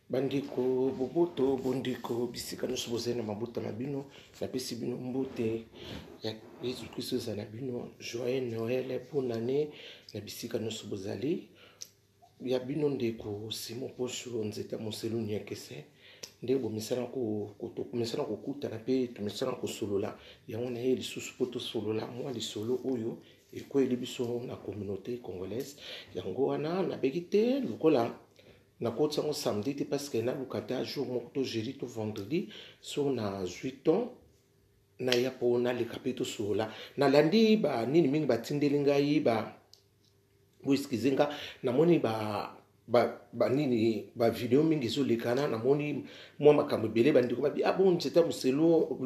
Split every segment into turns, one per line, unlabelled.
Bandiko boboto bondiko bisika nyonso bozali na mabuta na bino napesi bino mbote ya Yesu Kristo za na bino joyeux Noël bonne année na bisika nyonso bozali ya bino ndeko Simon Posho nzeta moselu nyekese nde bomesana ko mesana ko kuta na pe tumesana ko solola yango na ye lisusu poto solola moi lisolo oyo ekoyeli biso na communauté congolaise yango wana na bekite lukola na koti yango samedi te parce que na lukata jour moko to jeudi to vendredi so na 8 ans na ya po na le kapito sola na landi ba nini mingi batindeli ngai ba wiskizinga na moni ba nini ba video mingi zo lekana na moni mwa makambo bele bandiko ba bon nzeta muselo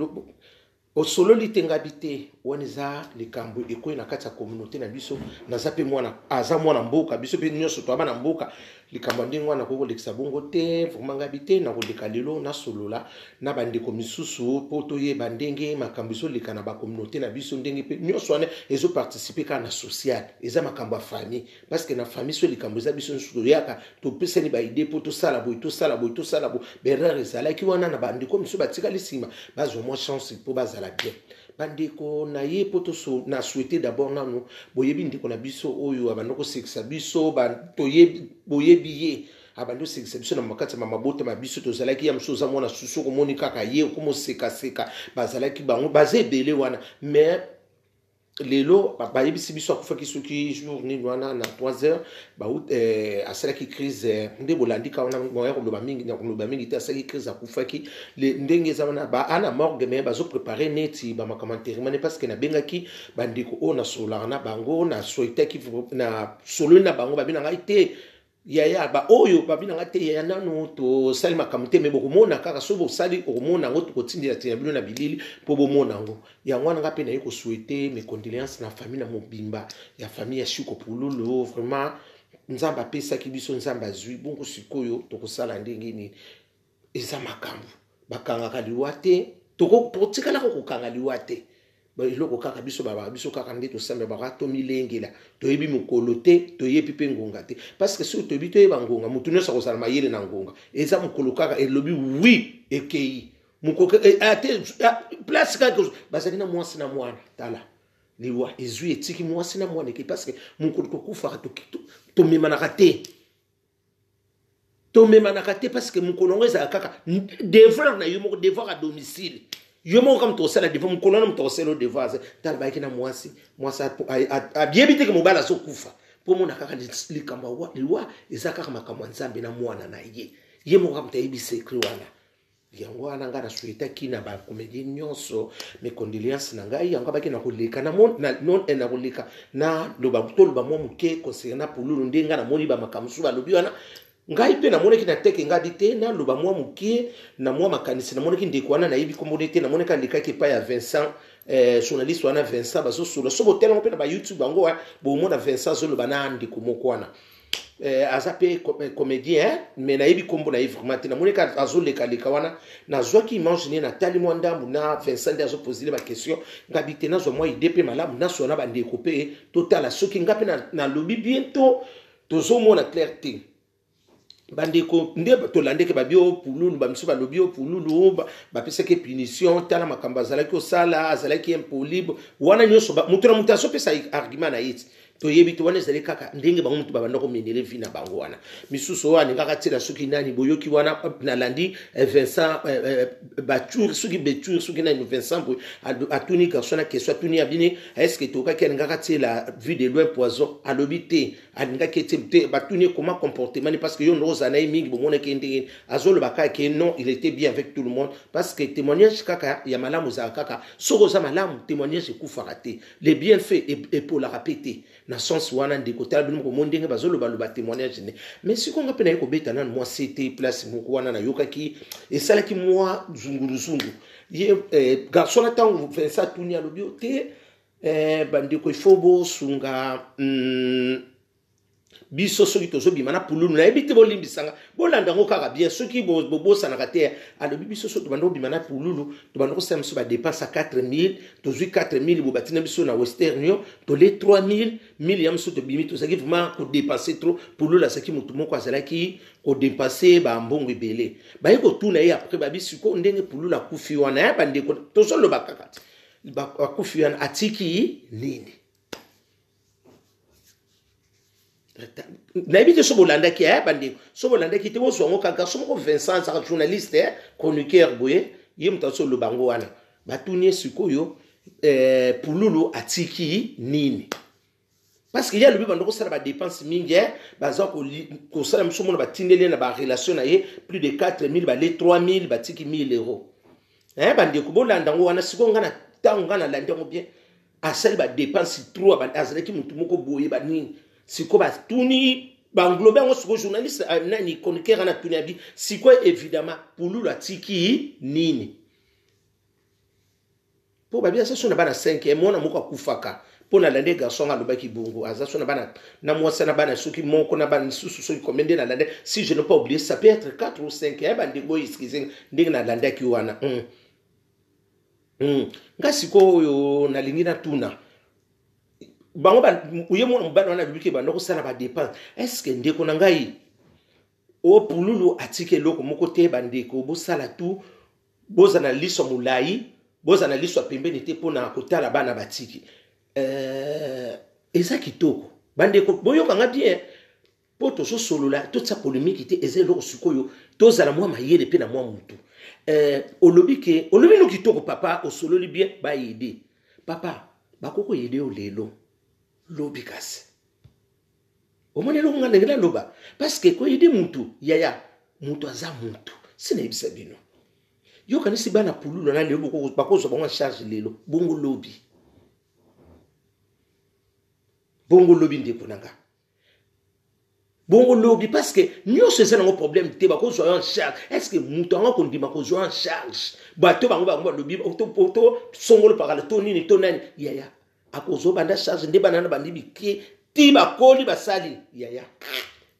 osolo litengabite waniza likambo ekoyi na kati ya communauté na biso naza pe mwana aza mwana mboka biso pe nyonso to abana mboka likambo ndenge wana koko lekisa bongo te vraiment ngabite na koleka lelo na solola na bandeko misusu po toyeba ndenge makambo zo leka na ba communauté na biso ndenge pe nyonso wana ezo participer ka na social eza makambo ya famille parce que na famille so likambo eza biso nsusu yaka to peseni ba idée po to sala boy berere ezalaki wana na bandeko misusu batikali sima bazwa mwa chance po bazala bien bandeko na ye poto so na souhaiter d'abord nanu boyebi ndeko na biso oyo abandoko sekisa biso ba toyebi boyebi ye abando sekisa biso na makati ya mabota mabiso tozalaki ya msoza mwana susu komoni kaka ye komo seka bazalaki bango bazebele wana mais lelo bayebisi biso akufaki soki jour nini wana na 3h asalaki crise nde bolandika wana moya koloba mingi te asalaki crise akufaki ndenge eza wana ana morgue me bazoprépare neti bamakamanteri mane parce que nabengaki bandeko oyo nasololaka na bango nasoitaki na sololi na bango babi na ngai te yaya ba oyo babina ngate yaya nanu to sali makamute me bokomona kaka so bosali okomona ngo to kotindela tina bino na bilili po bomona ngo ya ngwana ngape na yeko souhaiter mes condoléances na famille na mobimba ya famille ya Shiko Pululu vraiment nzamba pesa ki biso nzamba zui bongo sikoyo to kosala ndenge ni eza makambo bakanga kaliwate to tikala ko kokanga liwate iloko kaka biso baba biso kaka nde to sambe barato milengela to yebi mukolo te to yebi pe ngonga te parce que si to yebi to yeba ngonga mutu nyosa ko sala mayele na ngonga eza mukolo kaka elobi oui ekei mukoko ate place kaka bazali na mwasi na mwana tala liwa ezui etiki mwasi na mwana ekei parce que mukolo ko kufa to memanaka te parce que mukolo ngeza kaka devoir na yo moko devoir à domicile yo mo kam to sala devoir mukolo na mto selo devoir tal ba kina mwasi a bien bité que mobala so kufa po mona kaka likamba wa liwa ezaka kama kama nzambe na mwana na ye mo kam tayibi secret wana yango wana ngana suita kina ba comédie nyonso mes condoléances na ngai yango ba kina koleka na non na koleka na loba toloba mo muke concernant Pululu ndenga na moni ba makamsu ba lobi wana ngai pe na moneki na teke ngadi te na loba mwa mukie na mwa makanisi na moneki ndeko wana na yibi komone te na moneka ndekaki pa ya Vincent journaliste wana Vincent bazo solo so botela mo pe na ba YouTube bango bo mona Vincent zo loba na ndeko moko wana aza pe comédien mais na yibi kombo na yibi vraiment te na moneka azo leka wana na zwaki imaginer na tali mwa ndambu na Vincent de azo poser ba question ngabi te na zo mwa idée pe malamu na so na ba ndeko pe totala soki ngapi na lobi bientôt tozo mona clarté bandeko nde to landeke babio Pululu bamiso balobio Pululu bapeseke punition tala makamba zalaki osala azalaki impoli wana nyoso mutu na mutu asopesa argument na yiti to yebi to wana ezali kaka ndenge bango mutu babanda ko menele vi na bango wana misusu wana ngaka tela soki nani boyoki wana na landi Vincent Batur soki Betur soki nani Vincent atuni garçon na question atuni abini est-ce que to kaka ngaka tela vue de loin poison alobité alinga kete batuni comment comportement parce que yo ndoza na mingi bomona kende azolo baka ke non il était bien avec tout le monde parce que témoignage kaka ya malamu za kaka soko za malamu témoignage kufarate les bienfaits et pour la répéter na sens wana ndeko tala bino ko mondenge bazolo ba témoignage ne mais si ko ngapena ko beta nan moi c'était place moko wana na yokaki et sala ki moi zunguru ye garçon na tango fait ça tourner à l'obioté bandeko ifobo sunga biso soki tozobima na pululu na yebi te bolimbisanga bolanda ngo kaka bien soki bobosanaka te alobi biso so tobanda kobima na pululu tobanda kosala biso badepense ya 4000 tozwi 4000 bobatina biso na western yo tole 3000 1000 ya mosusu tobimi tozalaki vraiment kodepense trop pululu azalaki motu moko azalaki kodepense bambongo ebele baye kotuna ye apres babi siko ndenge pululu akufi wana ya bandeko tozoloba kaka akufi wana atiki nini nayebi te so bolandaki ya bandeko so bolandaki te bozwa ngo kaka so moko Vincent azaka journaliste chroniqueur boye ye moto azoloba yango wana batuni ye sikoyo pululu atiki nini parce que ye alobi banda kosala badepense mingi baza kosala miso mona batindeli na barelation na ye plus de 4000 bale 3000 batiki 1000 euros bandeko bolanda yango wana sikoyo nga na ntango nga nalandi yango bien asali badepense trop azalaki motu moko boye banini siko batuni banglobe yango siko journaliste nani chroniqueur na tuni abi siko évidemment pululu atiki nini po babia sa sona bana 5 mona moko akufaka po na lande garçon alobaki bongo aza sona bana na mwasa na bana soki moko na bana susu soki combien na lande si je ne pas oublier ça peut être 4 ou 5 bande boy excusez ndenge na lande ki wana ngasiko yo na lingi na tuna bango ba uye mwana mbana wana bibike banda kosala ba dépense est-ce que ndeko na ngai o pululu atike loko moko te bandeko bosala tu bozana liso mulai bozana liso pembeni te pona kotala bana batiki eza kitoko bandeko boyoka nga bien po to so solola to tsa polémique te eza loko sikoyo tozala mwa mayele pe na mwa mutu olobi no kitoko papa osololi bien ba yede papa bakoko yede o lelo lobi kasi omone lo ngana ngela loba parce que ko yede mutu yaya mutu aza mutu sina ibisa bino yo kanisi bana pululu na lelo bakozo bango charge lelo bongo lobi ndeko nanga bongo lobi parce que nyonso eza nango problème te bakozo en charge est-ce que mutu anga kondima kozo en charge bato bango lobi to songolo pakala to nini to nani yaya akozo banda charge nde banana bandibi ki ti bakoli basali yaya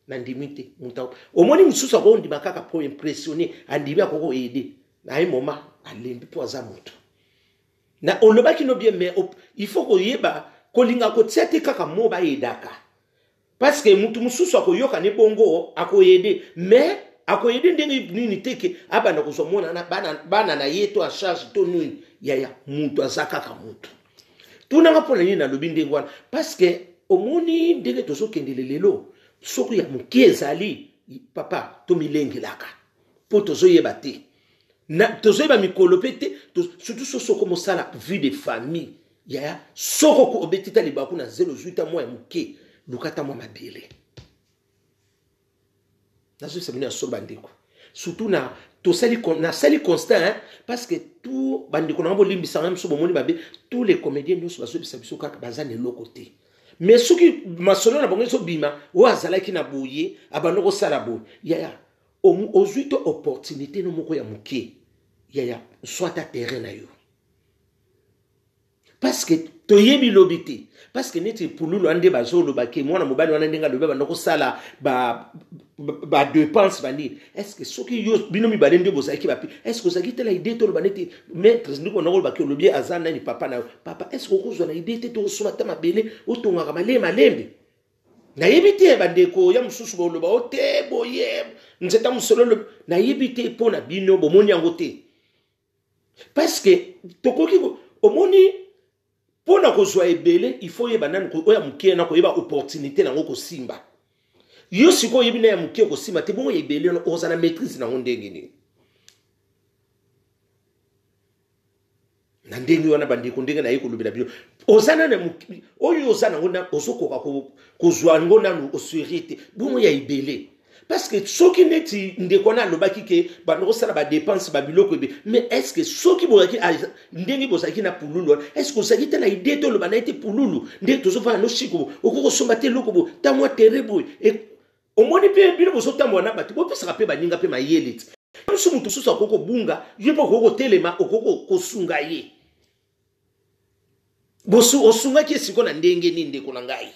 na ndimite muta omoni mususu ko ndima kaka pour impressionner andimi akoko aider na un moment alembi po aza moto na olobaki no bien mais il faut ko yeba kolinga ko tsete kaka mo ba edaka parce que mutu mususu akoyoka ne bongo akoyede mais akoyede ndenge nini teke abanda kozomona na bana na yeto a charge to nini yaya mutu azaka kaka mutu tunanga pona nini na lobi ndenge wana parce que omoni ndenge tozokendele lelo soko ya mokie ezali papa to milengelaka po tozoyeba te na tozoyeba mikolo pe te surtout soko mosala vie de famille yaya soko ko obetita libaku na 0,8 mois ya mokie lukata mwa mabele nazo sabina so bandeko surtout na to sali constant parce que tout bandeko na bolimbisa ngam so bomoni babe tous les comédiens nous so bisa biso kaka bazane lokote mais soki masolo na bango so bima o azalaki na boye abano ko sala bo yaya ozuito opportunité no moko ya mokie yaya soit à terrain na yo parce que toyebi lobité parce que neti pululu ande bazolo bake mwana mobali wana ndenga lobe bana ko sala ba dépense bani est-ce que soki yo binomi balende bozaki bapi est-ce que ozaki tela idée to baneti maître ndiko na ko bake lobi azana ni papa na papa est-ce que okozwa na idée te to soma ta mabele otonga ka malembe na yebite bandeko ya mususu bo loba ote boye nzeta musolo na yebite pona bino bomoni yango te parce que tokoki omoni pona kozwa ebele il faut yeba nani ko oya mukie na ko yeba opportunité na ngoko simba yo siko yebi na ya mukie ko simba te bongo ebele no ozana maîtrise na ndenge ni na ndenge wana bandeko ndenge na yiko lobela bio ozana na mukie oyo ozana ngona ozokoka ko zwa ngona no osirite bongo ya ebele parce que soki neti ndeko na lobaki ke bano sala ba dépense ba biloko ebe mais est-ce que soki bozaki ndenge bozaki na pululu est-ce que ozaki te na idée to loba na ete pululu ndenge tozofa no shiko okoko somba te loko bo ta moi terrible et omoni pe bino bozotambo na bati bo pesa pe baninga pe mayeliti musu mutu susu akoko bunga yepo koko telema okoko kosunga ye bosu osunga ki siko na ndenge ni ndeko na ngai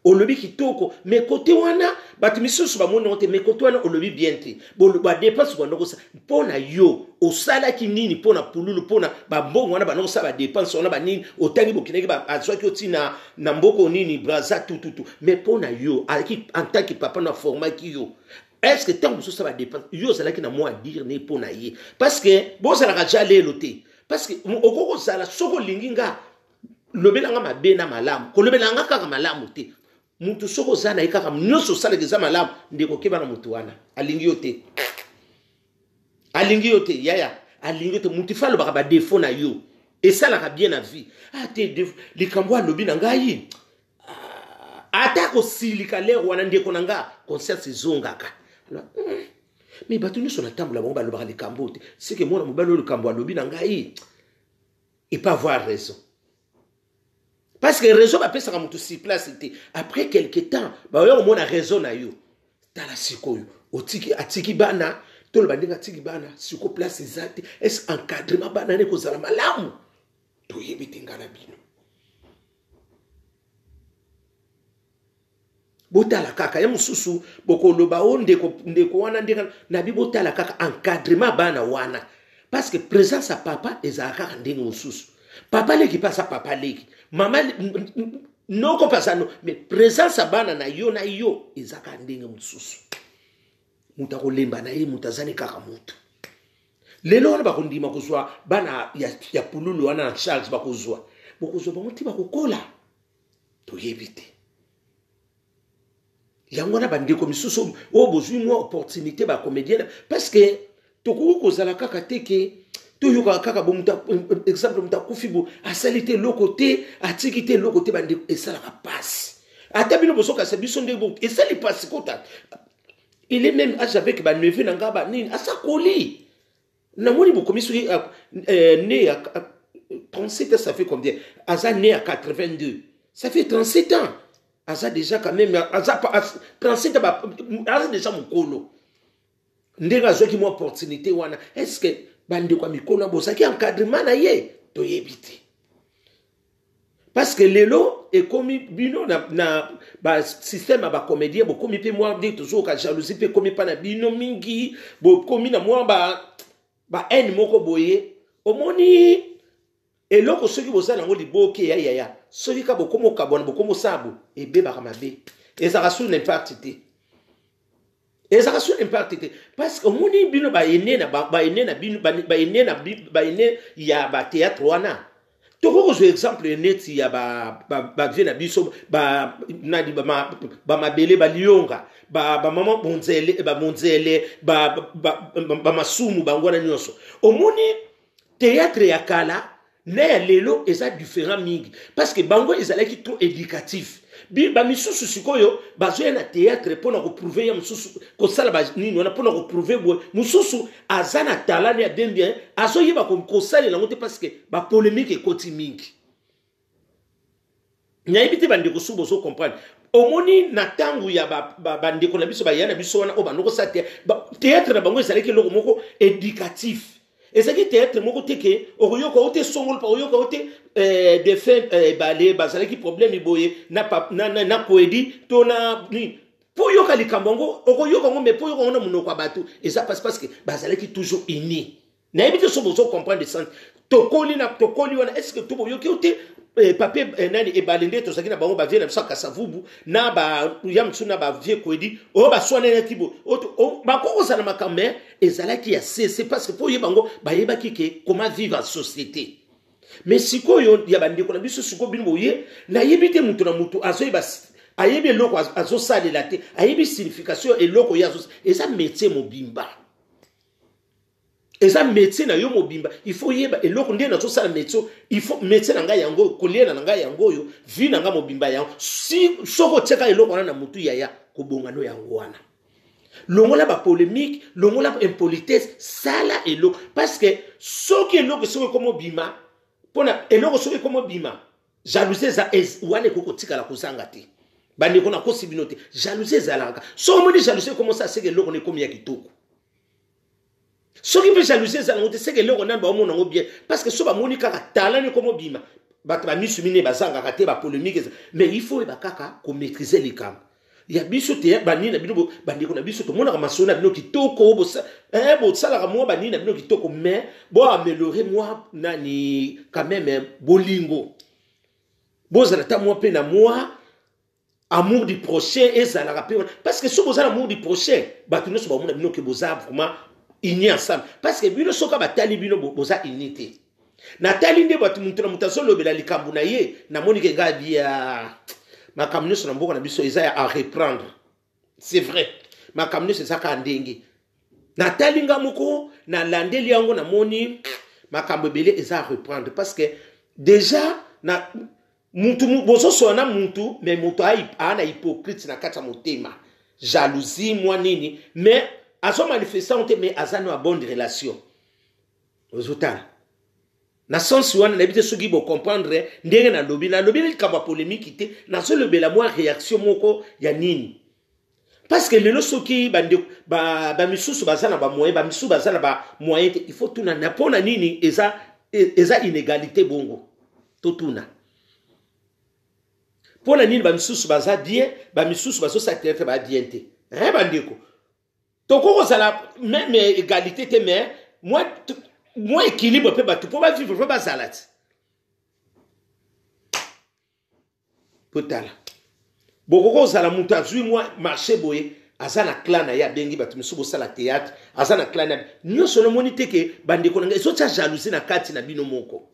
olobi kitoko mais côté wana batu misusu ba mona te mais côté wana olobi bien te bon ba dépense ba ndoko sa pona yo osala ki nini pona pululu pona ba mbongo wana ba ndoko sa ba dépense wana ba nini otangi bokineki ba azwaki otina na mboko nini braza tout mais pona yo alaki en tant que papa na format ki yo est-ce que tant que ça va dépendre yo zala ki na moi dire ne pona ye parce que bon ça la ja lelo te parce que okoko zala soko linginga lobelanga mabe na malamu ko lobelanga kaka malamu te mutu soko zana ikaka nyoso sala ke za malamu ndeko ke bana mutu wana alingi yote yaya alingi yote mutu falo baka ba défaut na yo et ça la bien na vie te likambo lobi na ngai atako silika lero wana ndeko nanga concert zongaka mais batu nyoso na tambola bango ba lobaka likambo te c'est que moi mobalo likambo lobi na ngai et pas avoir raison. Parce que raison va pesa comme tout si place était après quelque temps ba yo mona raison na yo tala sikoyo otiki atiki bana to le bandinga atiki bana siko place exacte est encadrement bana ne ko zala malamu to yebitinga na bino botala kaka ya mususu boko loba onde ko ndeko wana ndeka na bi botala kaka encadrement bana wana parce que présence à papa ezaka ndenge mususu papa leki pasa papa leki mama no ko pasa no mais présence à bana na yo ezaka ndenge mususu muta ko lemba na ye mutazani kaka mutu lelo wana bakondima kozwa bana ya pululu wana na charge bakozwa bokozwa bamuti bakokola to yebite yango na bandeko misusu o bozwi moi opportunité ba comédien parce que toko kozala kaka teke to yoka kaka bo muta exemple muta kufibo asalite lokote atikite lokote bandeko esala ka passe atabino bosoka sabiso ndebo esali passe kota il est même âge avec ba neveu na ngaba nini asakoli na moni bo komiso né à 37 ans ça fait combien asa né à 82 ça fait 37 ans asa déjà quand même asa 37 ans asa déjà mukolo ndega zoki mo opportunité wana est-ce que bande kwa mikolo bosaki encadrement na ye to yebite parce que lelo et comme bino na ba système ba comédien bo komi pe moi dit toujours ka jalousie pe komi pa na bino mingi bo komi na moi ba en moko boye omoni eloko soki bozala ngo liboke ya soki ka bo komo kabona bo komo sabo ebe ba mabe ezaka sur n'impact te ezaka sur n'impact te parce que omoni bino ba ene na bino ba ene ya ba théâtre wana toko zo exemple neti ya ba vena biso ba nadi ba mabele ba lionga ba mama bonzele ba masumu bangwana nyonso omoni théâtre ya kala na ya lelo eza différent mingi parce que bango ezalaki trop éducatif ba misusu sikoyo bazo na théâtre pona ko prouver ya misusu ko sala ba nini wana pona ko prouver bo misusu azana talent ya dembien azo yeba ko sala la ngote parce que ba polémique ekoti mingi nyayibite bande ko subo so comprendre omoni na tangu ya ba ndeko na biso ba yana biso wana o bandoko sa théâtre na bango ezalaki loko moko éducatif et c'est que théâtre moko teke oyoka ote songol pa oyoka ote des fins balé bazala ki problème iboye na poedi to na ni po yoka likambongo oyoka ngo mais po yoka ngo munoko abatu et ça passe parce que bazala ki toujours uni na ebite so bozo comprendre de sens tokoli wana est-ce que to boyoki ote papier nani e balende to sakina bango ba vie na saka savubu na ba yamtsuna ba vie kwedi o ba swana na kibo o ba ko sana makambe ezalaki ya c'est parce que pour yebango ba yeba kike comment vivre en société mais sikoyo ya bandeko na biso siko bino boye na yebite mutu na mutu azoyeba ayebi loko azo salela te ayebi signification et loko ya azo eza métier mobimba eza métier na yo mobimba il faut yeba eloko ndena to sala métier il faut métier na nga yango koliena na nga yango yo vi na nga mobimba yango si soko teka eloko na mutu yaya ko bongano yango wana longola ba polémique longola impolitesse sala eloko parce que soki eloko soko comme bima pona eloko soki comme bima jalousie za wane koko tikala kusanga te bande kona ko sibinote jalousie za langa so mo di jalousie comment ça c'est que eloko ne comme ya kitoko. Ce qui peut jalouser, c'est que l'on a bien. Parce que ce que l'on a talent comme bima. bato ba misu mine bazanga kate ba polémique mais il faut ba kaka ko maîtriser les camps. Il y a biso te banina bino bandiko na biso to mona ka masona bino kitoko bo sala ka mo banina bino kitoko mais bo améliorer moi nani quand même bolingo. Bo zala ta moi pe na moi amour du prochain et ça la rappelle parce que si vous avez amour du prochain bato no so ba mona bino ke boza vraiment unis ensemble parce que bino soka batali bino boza unité. Natali nde bato muntuna mutazo lobela likambu na ye na moni ke ngadi ya ma kamino sur na biso eza à reprendre. C'est vrai. Ma kamino c'est ça ka ndenge. Natali ngamoko na landeli yango na moni ma kambebele eza à reprendre parce que déjà na muntu bozo sona muntu mais mutu ana hypocrite na kata motema. Jalousie moi nini mais azo manifestant mais azano a bonne relation. Ozotala. Na sens wana na bité soki bo comprendre ndenge na lobi likamba polémique té na so lobela moi réaction moko ya nini parce que lelo soki bande ba misusu bazana ba moyen ba misusu bazana ba moyen il faut tuna na pona nini eza inégalité bongo to tuna pona nini ba misusu baza bien ba misusu bazo sacrifier ba bien té bandeko to ko sala même égalité té mais moi équilibre peut battre pour pas vivre pas salade potala boko sala mutu azui moi marché boye azana clan na ya bengi batu misubo sala théâtre azana clan na nyo solo monite ke bande ko nga ezo tia jalousie na kati na bino moko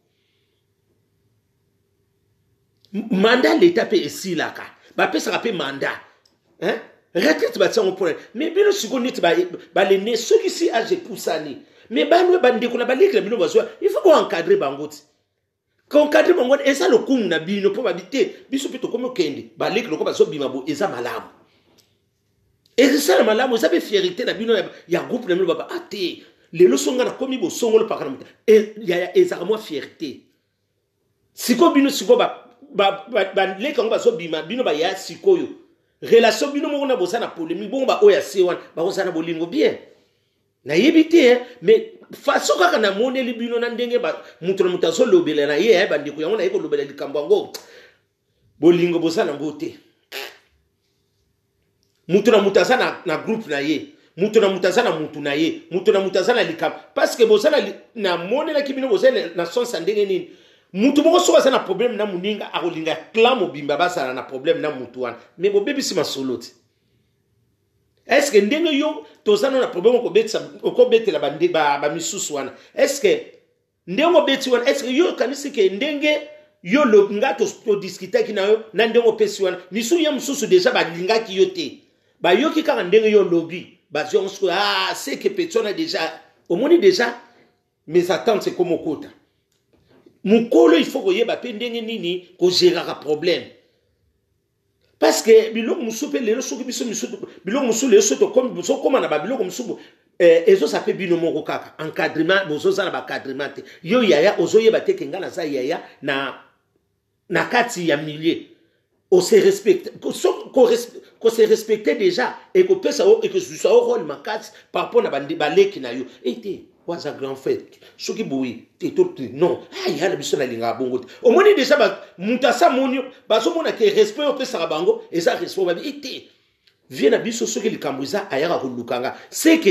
mandat l'état pe esilaka ba pesa pe mandat hein retraite ba tsango pour mais bino siko niti ba le ne ceux qui si âge poussani mais banwe bande ko na balike la bino bazwa il faut encadrer bangoti quand encadrer bangoti esa le kumu na bino po babité biso pito comme kende balike loko bazo bima bo esa malamu et ça la malamu ça be fierté na bino ya groupe na bino baba ate lelo songa na komi bo songolo pakana muta et ya esa moi fierté siko bino siko ba leka ngo bazo bima bino ba ya sikoyo relation bino mo na bosa na polémique bon ba oya sewan ba bosa na bolingo bien na yebite mais façon kaka na moneli bino na ndenge ba mutu na mutazo lobela na ye ba ndiko yango na yeko lobela likambo ngo bolingo bosa na ngote mutu na mutaza na groupe na ye mutu na mutaza na mutu na ye mutu na mutaza na likambo parce que bosa na monela kibino bosa na sens ndenge nini mutu moko soka za na problème na muninga akolinga clan mobimba basala na problème na mutu wana mais bo bebisi masoloti. Est-ce que ndenge yo tozana na problème ko betela ba misusu wana est-ce que ndenge beti wana est-ce que yo kanisi ke ndenge yo lo ngato to discuter ki na yo na ndenge pesi wana misu ya misusu déjà ba linga ki yo te ba yo ki ka ndenge yo lobby ba zonsko c'est que petona déjà au moins déjà mes attentes c'est comme okota mukolo il faut koyeba pe ndenge nini ko gérer un problème. Parce que biloko musupe lelo soki biso misupe biloko musu lelo soto comme so comme na ba biloko musubu ezo ça fait bino moko kaka encadrement bozo za na ba encadrement te yo yaya ozo yeba te kenga na za yaya na kati ya milieu on se respecte ko se respecter déjà et ko pesa et que ça au rôle makati par rapport na ba leki na yo ete waza grand fait soki boui te tout non ya la biso na linga bongo au moins déjà ba mutasa monio ba so mona ke respect au pesa bango et ça respect ba ete vient na biso soki likambuza ayaka ko lukanga c'est que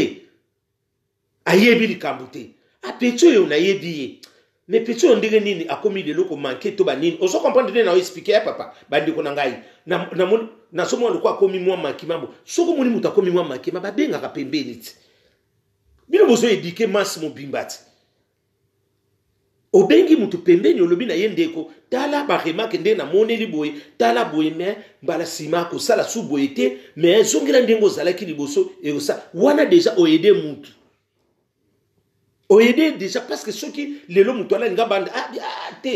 ayebi likambute a pecho yo na yebi mais pecho ndenge nini akomi lelo ko manquer to ba nini on so comprendre na expliquer papa bandi ko na ngai na so mona ko akomi moi makimambo soko moni muta akomi moi makima ba benga ka pembeni ti bino bozo éduquer massimo bimbati obengi mutu pembeni olobi na yendeko tala ba remarque ndenge na moneli boye tala boye mais mbala sima ko sala su boye te mais zongela ndengo zalaki liboso et ça wana déjà o aider mutu o aider déjà parce que ceux qui lelo mutu ala nga bande te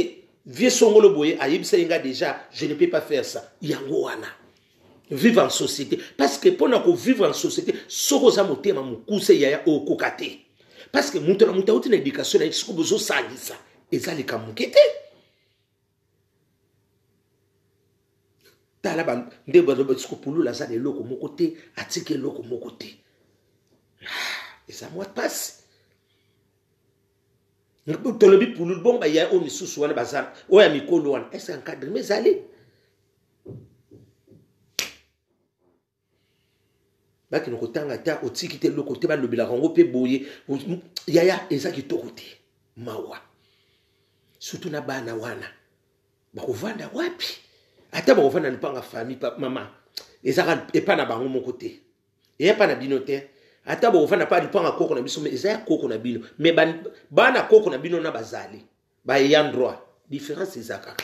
vie songolo boye ayebisa nga déjà je ne peux pas faire ça yango wana vivre en société parce que pour nous vivre en société soko za motema mukuse yaya okokate parce que mutu na mutu na éducation na soko bozo sangisa ezali kamukete tala ba ndebo ba soko pulu la za de loko mokote atike loko mokote et ça moi passe tolobi pululu bon ba ya o misusu wana bazar o ya mikolo wana est-ce encadré mais allez baki no kotanga ta otiki te loko te ba lobela rango pe boye yaya ezaki to côté mawa surtout na bana wana ba kovanda wapi ata ba kovanda nipanga famille pa mama ezaka epa na bango mon côté et pas na binote ata ba kovanda pa nipanga koko na biso mais ezaka koko na bino mais bana koko na bino na bazali ba yan droit différence ezaka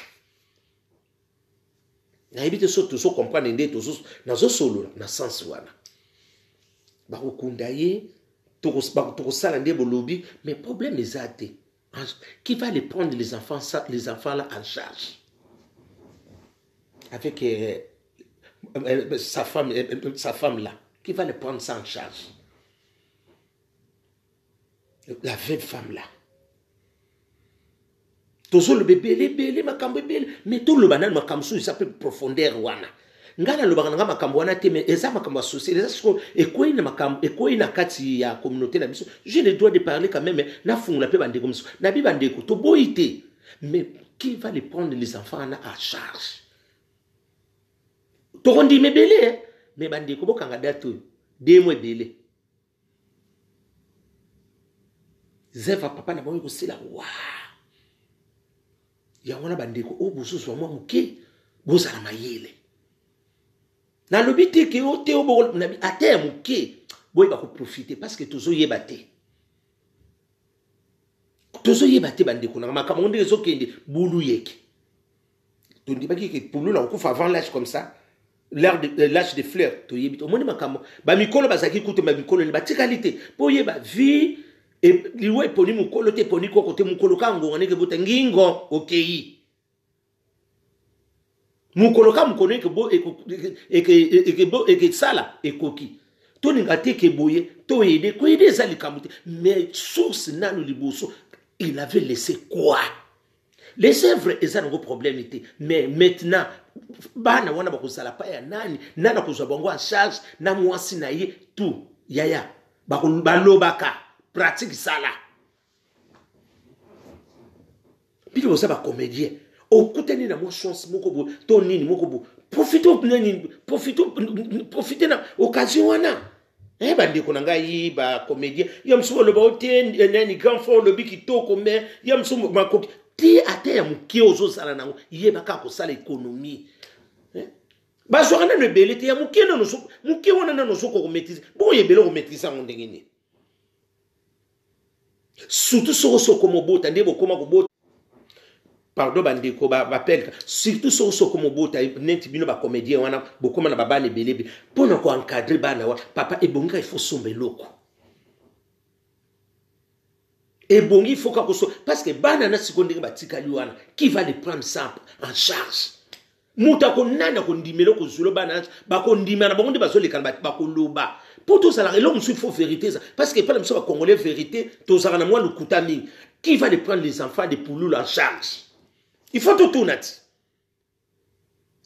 na ebite so to so comprendre ndeto so na zo solo na sens wana bakokunda ye tokosala nde bolobi mais problème ezate qui va les prendre les enfants là en charge avec sa femme là qui va les prendre ça en charge la veuve femme là tozo le bébé makambo bébé mais tout le banal makambo so ça peut profondeur wana ngana lo banga makambo wana te mais eza makambo associé eza siko ekoina makambo ekoina kati ya communauté na biso j'ai le droit de parler quand même na fungula pe bande comme ça na bi bande ko to boité mais qui va les prendre les enfants là à charge to rondi mebele mais bande ko bokanga date 2 mois belé zeva papa na boyo ko sila wa ya wana bande ko obususu wa muke bozala mayele na lobité que o te o na ate muke boy ba ko profiter parce que tozo yebate bande ko na makambo ndenge zo kende bulu yeke to ndi baki ke pulu la ko fa avant l'âge comme ça l'âge de fleurs to yebite o moni makambo ba mikolo bazaki kuté ba mikolo ni ba tikalité po yeba vie et liwe poni mukolo te poni ko kote mukolo kango ngane ke bota ngingo okay mukolo ka mukolo ke bo e sala e koki to ninga te ke boye to yede ko yede sali kamute mais source nanu liboso il avait laissé quoi les œuvres eza ngo problème était mais maintenant bana wana ba kozala pa ya nani nana kozwa bango en charge na mwasi na ye tout yaya ba lobaka pratique sala bili bosa ba comédien okutani na mo chance moko bo to nini moko bo profiter na occasion wana bande ko nanga yi ba comédien yam so lo ba oten nani grand fort lo biki toko mais yam so makoki ti ate ya muki ozo sala nango ye baka ko sala économie ba so kana no belete ya muki na no so muki wana na no so ko maîtriser bon ye belo ko maîtriser ngo ndengeni surtout so comme bota ndebo koma ko bota pardon bande ko ba appel surtout so comme bota neti bino ba comédien wana bokoma na babane belebe pona ko encadrer bana wa papa ebonga il faut somber loko ebongi il faut ka ko so parce que bana na sikondenge batikali wana qui va les prendre ça en charge muta ko nana ko ndimelo ko zulo bana ba ko ndimana ba ngondi bazo lekana ba ko loba pour tout ça là il faut vérité ça parce que pas même ça congolais vérité to ça na moi le kutami qui va les prendre les enfants de pouloule en charge il faut tout nati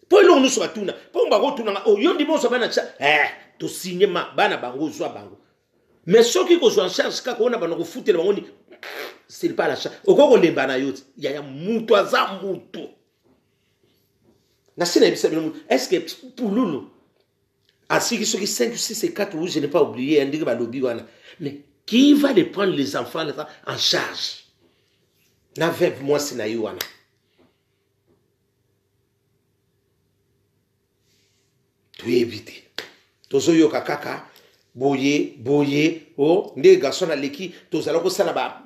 pour nous soit tout na pour ba ko tout na o yondi mo so bana cha to signer ma bana bango zo bango mais ceux qui ko en charge ka ko na bana ko futela bango c'est pas la charge o ko lemba na yoti ya mutu aza mutu na sina bisa bino est-ce que pouloule ainsi que ceux qui 5, 6 et 4, je n'ai pas oublié, mais qui va les prendre les enfants là, en charge? N'avez moi c'est naïwana. Tu éviter. Tozo yo kakaka, boye, oh, les garçons à l'équipe, tous alors que ça là-bas,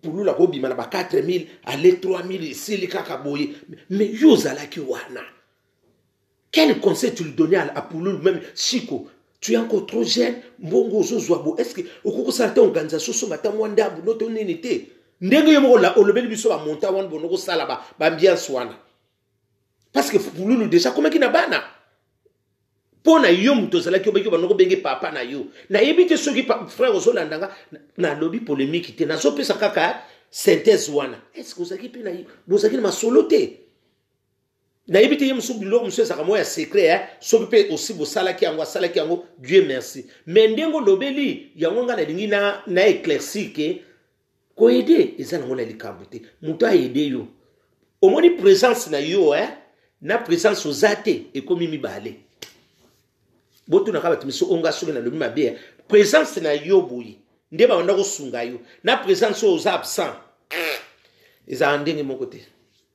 pour nous la gobi, man, 4000, aller 3000, c'est les kaka boye. Mais yo zala ki wana. Quel conseil tu lui donnais à Pouloul, même Chico? Tu es encore trop jeune, Mbongo Zozwabo. Est-ce que au cours de cette organisation, ce matin, Wanda, notre unité, Ndenge yomo la olobeli biso ba monta wan bonoko sala ba bien swana. Parce que Pouloul déjà comment qui na bana? Pona yo muto zala ki obeki banoko benge papa na yo. Na yebite soki frère Ozolandanga na lobby polémique te na zo pesa kaka synthèse wana. Est-ce que ozaki pe na yo? Bozaki na soloté. Na yebite yem so bilo monsieur sakamo ya secret so pe aussi bo sala ki yango Dieu merci. Mais ndengo lobeli yango nga na lingi na éclairci que aider eza nango na likambo te moto aide yo omoni présence na yo na présence oza te ekomi mibale botunaka bato miso onga soki nalobi mabe présence na yo boye nde babanda kosunga yo na présence oyo oza absent ezala ndenge moko te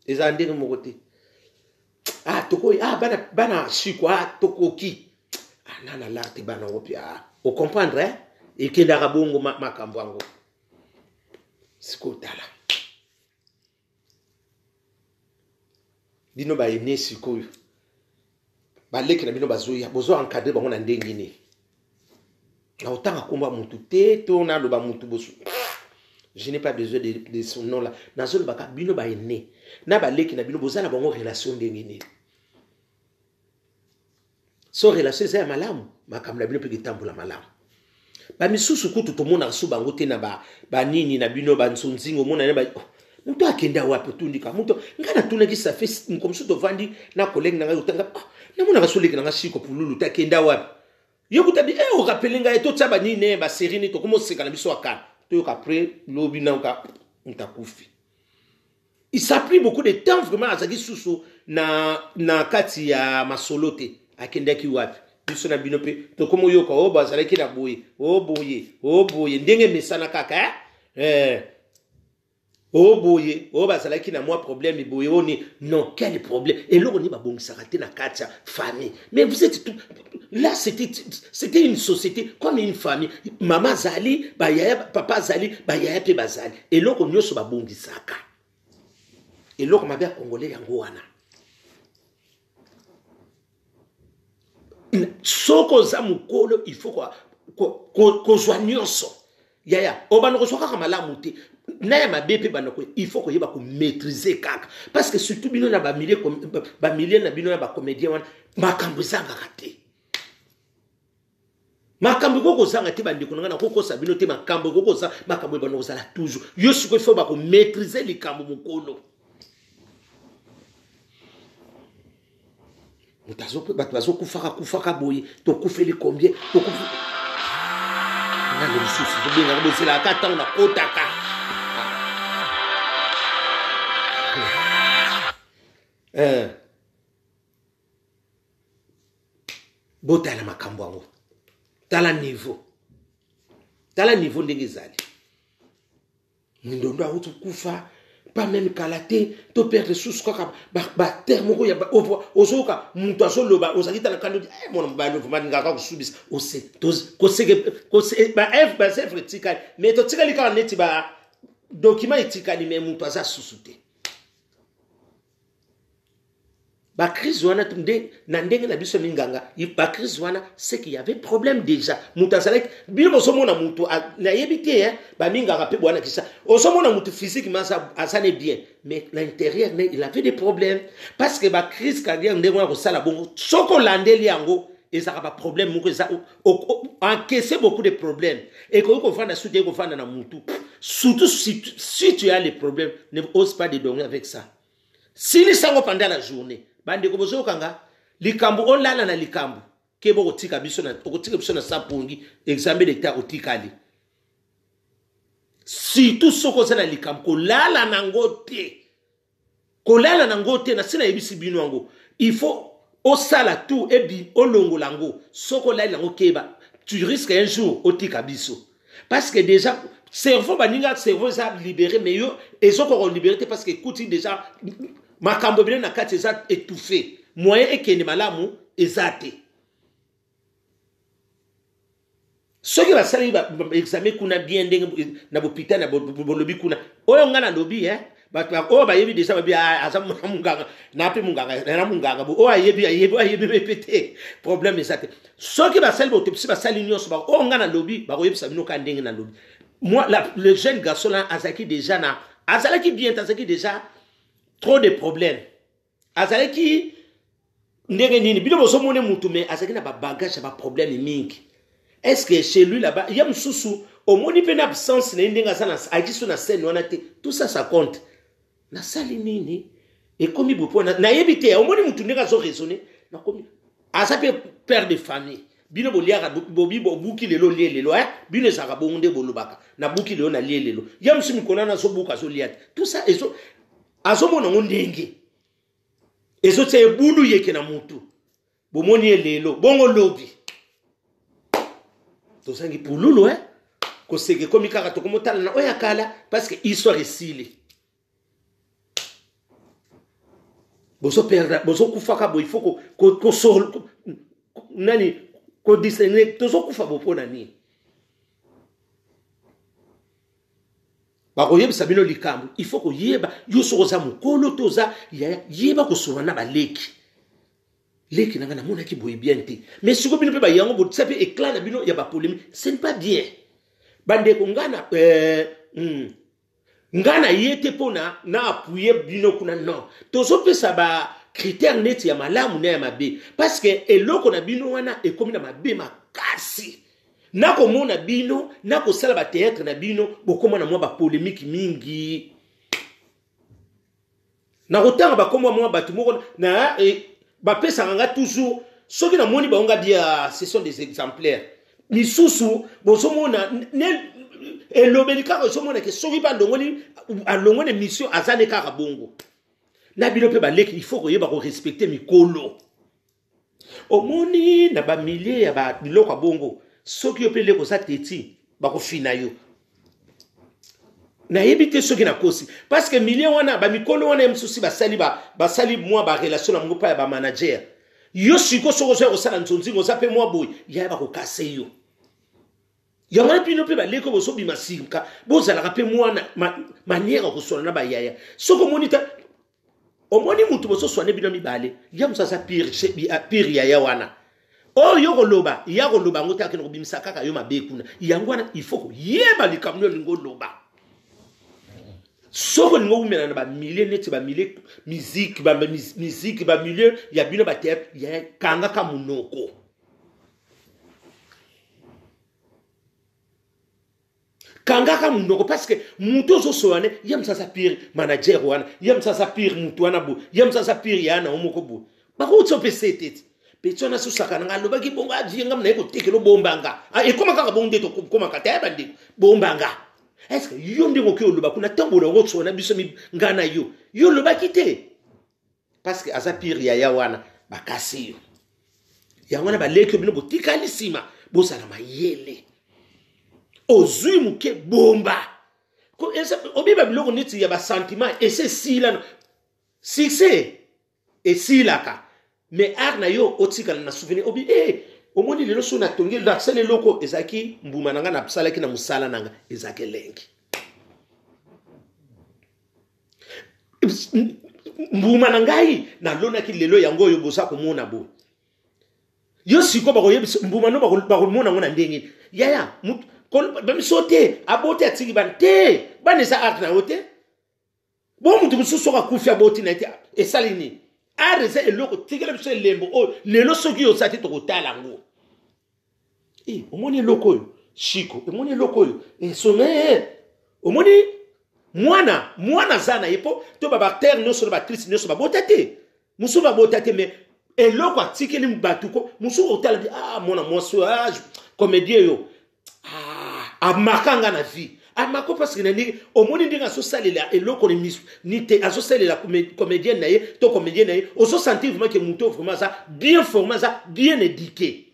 ezala ndenge moko te tokoyi bana chiko tokoki nana la te bana opi ocomprendre ekendaka bongo makambo yango sikotala bino baene sikoyo baleki na bino bazoya bozo encadre bango na ndenge nini na otanga komba mutu te to naloba mutu bosu je n'ai pas besoin de son nom là nazolobaka bino baene na baleki na bino boza na bango relation ndenge nini so relation eza ya malamu makambo na bino mpe ketambola malamu bamisusu kutu tomonaka so bango te na banini na bino bansonzingo omona ne mutu akenda wapi otundika mutu nga natunaki ça fait comme so tovandi na collègue na ngai otanga namonaka so leki na nga siko pululu te akenda wapi yokuta bi okapele ngai totya banini basérie ni tokoma oseka na biso akana toyoka après lobi naoka ntakufi il s'a pris beaucoup de temps vraiment azaki susu na kati ya masolo te akendaki wapi biso na bino pe tokoma oyoka bazalaki na boye ndenge mesana kaka boye bazalaki na moi problème boye oni non quel problème et là on est babongisaka te na kati ya famille mais vous êtes tout là c'était une société comme une famille maman zali bayaya papa zali bayaya pe bazali et là on nyonso babongisaka et là mabe congolais yango wana soko za mukolo il faut ko zwa nyonso yaya obana ko soka malamu te na ya mabepe bana ko il faut ko yeba ko maîtriser kaka parce que surtout bino na ba milliers na bino na ba comédien wana makambo zanga kate makambo ko zanga te bandi ko ngana ko sa bino te makambo ko za makambo bana ko zala toujours yo siko il faut ba ko maîtriser likambo mukolo bato kufaka boye tokufeli combien tokufi na le souci de bien ngabo sila kata na kotaka botala makambo yango tala niveau ndenge ezali ndondo autu kufa pas même kalaté to perdre sous kaka ba terme ko ya ozoka mutu azoloba ozakita na kando mona mbalo vumani ngaka kusubisa ose ko se ba f ba se fritika mais to tika lika neti ba document etika ni mais mutu aza susute ba crise wana tunde na ndenge na biso minganga ba crise wana c'est qu'il y avait problème déjà mutu azalek bino somona mutu na yebite ba minganga pe bwana kisa osomona mutu physiquement ça n'est bien mais l'intérieur il avait des problèmes parce que ba crise cardiaque ndenge wana ko sala bongo soko landeli yango ezaka ba problème moko eza encaisser beaucoup de problèmes et ko fanda soutien ko fanda na mutu surtout si tu as les problèmes ne ose pas de dormir avec ça si les sango pendant la journée bande ko bozo kanga likambo olala na likambo kebo kotika biso na sapongi examen d'état otikali si tout soko za na likambo kolala na ngote na sina yebisi bino yango il faut osala tout ebi olongo lango soko la lango keba tu risques un jour otika biso parce que déjà cerveau baninga cerveau ça libéré mais yo ezoko libéré parce que écoute déjà makambo bile na kati eza étouffé moyen ekende malamu ezate soki basali examen kuna bien ndenge na hôpital na bolobi kuna oyo ngana lobi bato bayebi déjà babi aza munganga na pe munganga bo ayebi répéter problème ezate soki basali autopsie basali nyonso ba o ngana lobi ba koyebisa bino ka ndenge na lobi moi le jeune garçon là azaki déjà na azalaki bien azaki déjà trop de problèmes azalaki ndenge nini bino boso mone mutu mais azalaki na ba bagage ba problème mingi est-ce que chez lui là-bas il y a msusu au moni pe na absence na ndenge sana agiso na scène wana te tout ça ça compte na sali nini et comme bopo na yebite au moni mutu ndenge zo raisonner na comme azape père de famille bino boliaka bobi bobuki lelo lie lelo bino ezaka bonde bolobaka na buki lelo na lie lelo ya musu mikona na so buka so liat tout ça ezo azomona ngondenge ezo tse bulu yeke na mutu bomoni lelo bongo lobi to sangi pululu ko sege komi kaka to komotala na oya kala parce que histoire esili bozo perdre bozo kufaka bo il faut ko sol nani ko discerner tozo kufa bo pona ni ba ko yebisa bino likambo il faut ko yeba yo sokoza mukolo toza yeba ko sona ba leki nanga na mona ki boye bien te mais siko bino pe ba yango bo tsape éclat na bino ya ba polémique ce n'est pas bien bande ko ngana yete pona na appuyer bino kuna non tozo pesa ba critère net ya malamu na ya mabe parce que eloko na bino wana ekomi na mabe makasi na ko mona bino na ko sala ba théâtre na bino bokoma na mwa ba polémique mingi na kotanga ba komwa mwa batu moko na ba pesa nga toujours soki na moni ba onga dia ce sont des exemplaires misusu bozo mona elobelika ko somona ke soki ba ndongoni alongone mission azane kaka bongo na bino pe ba leki il faut ko yeba ko respecter mikolo omoni na ba milliers ya ba biloko bongo soki yo pe leko sa teti ba ko fina yo na yebite soki na kosi parce que milliers wana ba mikolo wana msusi ba sali moi ba relation na ngopa ya ba manager yo siko soko so sala nzonzi ngoza pe moi boy ya ba ko kase yo yangana pino pe ba leko boso bimasinka bozala ka pe mwana manière ko sona na ba yaya soko monita omoni mutu boso sone bino mibale ya musasa pire yaya wana oh yo koloba ya koloba ngota ke no bimisa kaka yo mabe kuna yangwana il faut ko yeba likamno lingo loba soko lingo umena na ba milliers net ba milliers musique ba milliers ya bino ba tep ya kanga ka munoko kangaka munoko parce que muto zo soane yam sasa pire manager wana yam sasa pire mutu wana bu yam sasa pire yana omoko bu ba ko tsope setet petona so sakana ngalo ba ki bonga jinga mna ko tekelo bombanga e koma kaka bonde to koma kata ba ndi bombanga est-ce que yo ndiko ke oloba kuna tango lo rotso na biso mi ngana yo lo ba kite parce que aza pire ya wana ba kasi yo ya wana ba leke bino botika lisima bosala mayele ozui muke bomba ko esa obiba biloko neti ya ba sentiment et c'est si là succès et si là ka mais arna yo otikala na souvenir obi omoni lelo so na tongeli da sele loko ezaki mbuma nanga na psala ki na musala nanga ezaki lengi mbuma nangai na lona ki lelo yango yo bosa ko mona bo yo siko ba ko yebisa mbuma no ba ko mona ngona ndenge yaya bami sote abote atiki bante banesa art na ote bo mutu mususu ka kufia boti na ite esalini arese eloko tikela biso lembo o lelo soki yo sati to kotala ngo omoni eloko yo shiko omoni eloko yo some omoni mwana zana yepo to ba bactère no so ba triste no so ba botate musu ba botate mais eloko atikeli mbatuko musu otala mona moso comédien yo amakanga na vie amako parce que nani omoni ndinga so salela eloko ni te aso salela comédien na ye to comédien na ye oso sentir vraiment que muto vraiment ça bien formé ça bien éduqué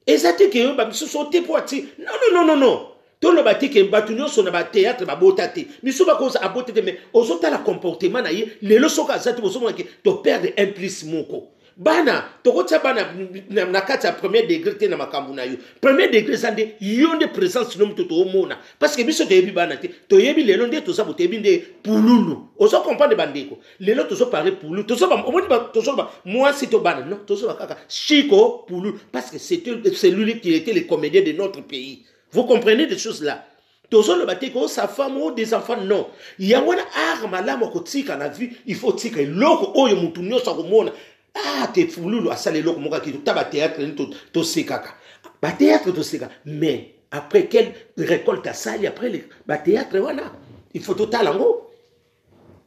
et ça te que yo ba biso so te poati non to lo ba te que batunyo so na ba théâtre ba botate miso ba cause abotate mais oso ta la comportement na ye lelo so ka zati boso mo que to perdre implice moko bana tokotsa bana na kati ya premier degré te na makambu na yo premier degré sande yo nde présence no mto to omona parce que biso to yebi bana te to yebi lelo nde to sa botebi nde pululu oso comprendre bandeko lelo to so parler pululu to so ba omoni ba to so ba moi c'est to bana non to so ba kaka Chico pululu parce que c'est lui qui était le comédien de notre pays vous comprenez des choses là tozo le baté ko sa femme ou des enfants non yangwana arma la mo ko tika na vie il faut tika loko oyo mutu nyoso ko mona te fululu asale loko moka ki to ba théâtre to sekaka ba théâtre to seka mais après quelle récolte asali après le ba théâtre wana il faut total ngo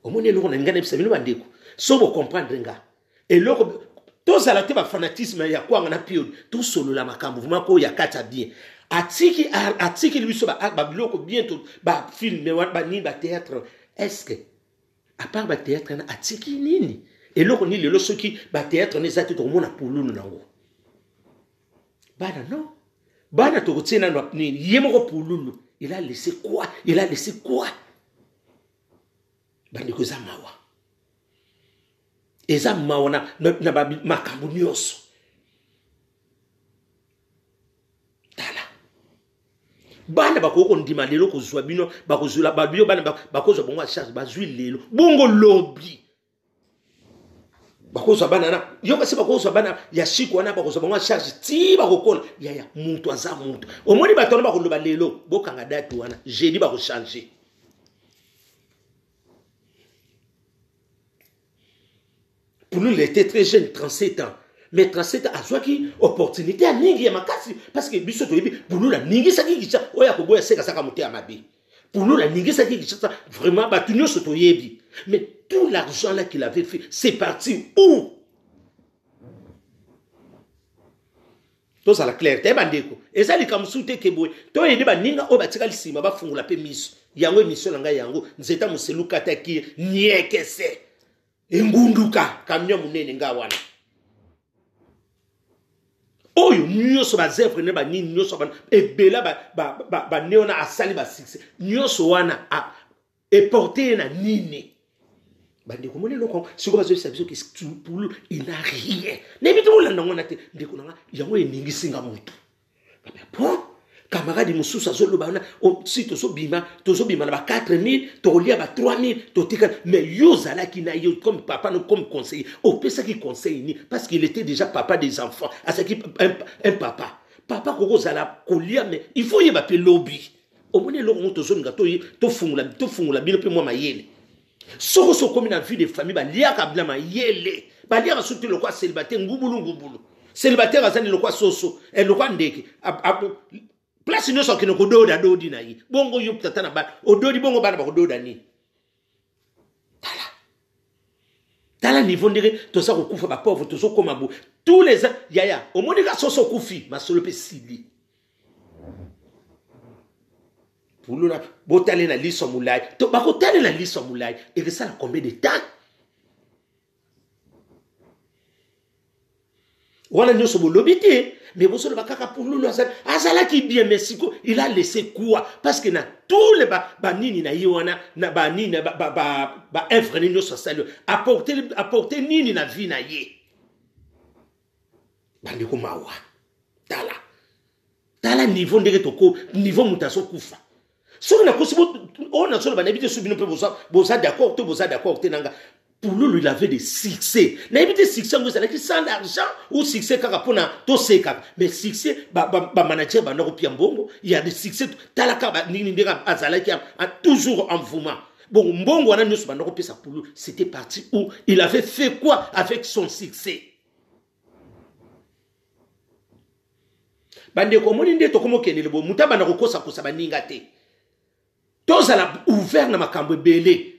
omoni loko na ngane bisa bino bandeko so bo comprendre nga et loko Tous à la tête fanatisme ya quoi on a pio tout solo la makambo vraiment ko ya kata bien atiki lui so ba biloko bientôt ba film ba ni ba théâtre est-ce que à part ba théâtre na atiki nini et loko ni lelo soki ba théâtre ne zati to mona pulunu nango bana non bana to kotsena no nini yemo pulunu il a laissé quoi bandi ko zamawa eza mawana na makambo nyonso tala bana bakoko ndima lelo kozwa bino bakozula babio bana bakozwa bongo charge bazwi lelo bongo lobby bakozwa bana na yo kasi bakozwa bana ya shiko wana bakozwa bongo charge ti bakokola ya muntu aza muntu omoni batona bakoloba lelo bokanga date wana jeudi bako changer. Pour nous, il était très jeune, 37 ans. Mais 37 ans, à soi qui opportunité à Ningi à Makasi. Parce que pour nous, la Ningi, ça qui est oya koboya seka saka monter à Mabi. Pour nous, la Ningi, ça qui est vraiment, bah, tout nous se toyebi. Mais tout l'argent là qu'il avait fait, c'est parti où? Tout ça la clarté, bandeko. Et ça, les kamsoute keboy. Toi, il y a des ninga, oh, bah, tika l'issima, bah, fongula pe miso. Yango, mission, langa, yango. Nzeta, mouselou, kataki, nieke, se. Engunduka kamyo munene nga wana oyo nyoso bazevre ne ba nini nyoso ba ebela ba neona asali ba succès nyoso wana a eporté na nini bandi ko monelo ko siko bazo sabiso ki pour il n'a rien ne bitu la ngona te ndiko nga yango eningi singa mutu bon camarade mususa zolo bana o si to so bima na ba 4000 to lia ba 3000 to tika mais yozala ki na yo comme papa no comme conseiller o pesa ki conseiller ni parce qu'il était déjà papa des enfants à ce qui un papa koko zala kolia mais il faut y ba pe lobby o moni lo on to zo ngato to fungula bino pe moi mayele so comme na vie de famille ba lia ka bla mayele ba lia soute le quoi célibataire ngubulu célibataire azani le quoi soso et le quoi ndeke place no so kino kododa dodi na yi bongo yo tata na ba ododi bongo bana ba kododa ni tala niveau ndire to sa kokufa ba pauvre to so koma bo tous les yaya o monika so kufi masolo pe sili puluna botale na liso mulai to ba kotale na liso mulai et que ça a combien de temps wala nyoso bo lobité. Mais vous savez, pour nous, Azala qui bien, mais il a laissé quoi? Parce que na tous les nini na yiwana, na nini ba œuvre ni social, apporter nini na vie na ye. Bandiko mawa. Tala niveau ndenge toko, niveau mutaso kufa. So na kosibo, on a solo banabite subino pe boza d'accord, to boza d'accord tenanga. Pour lui, il avait des succès. N'habite succès, vous savez, sans argent ou succès, carapona, tout c'est cap. Mais succès, manager, bongo, il y a des succès. Talaka, n'indira, azala, qui a toujours en mouvement. Bon, mbongo, on a nous, pour lui, c'était parti où il avait fait quoi avec son succès? Bande, comme on dit, to comme kenele bo, muta bana kosa baningate. Tous à la ouvert na makambo belé.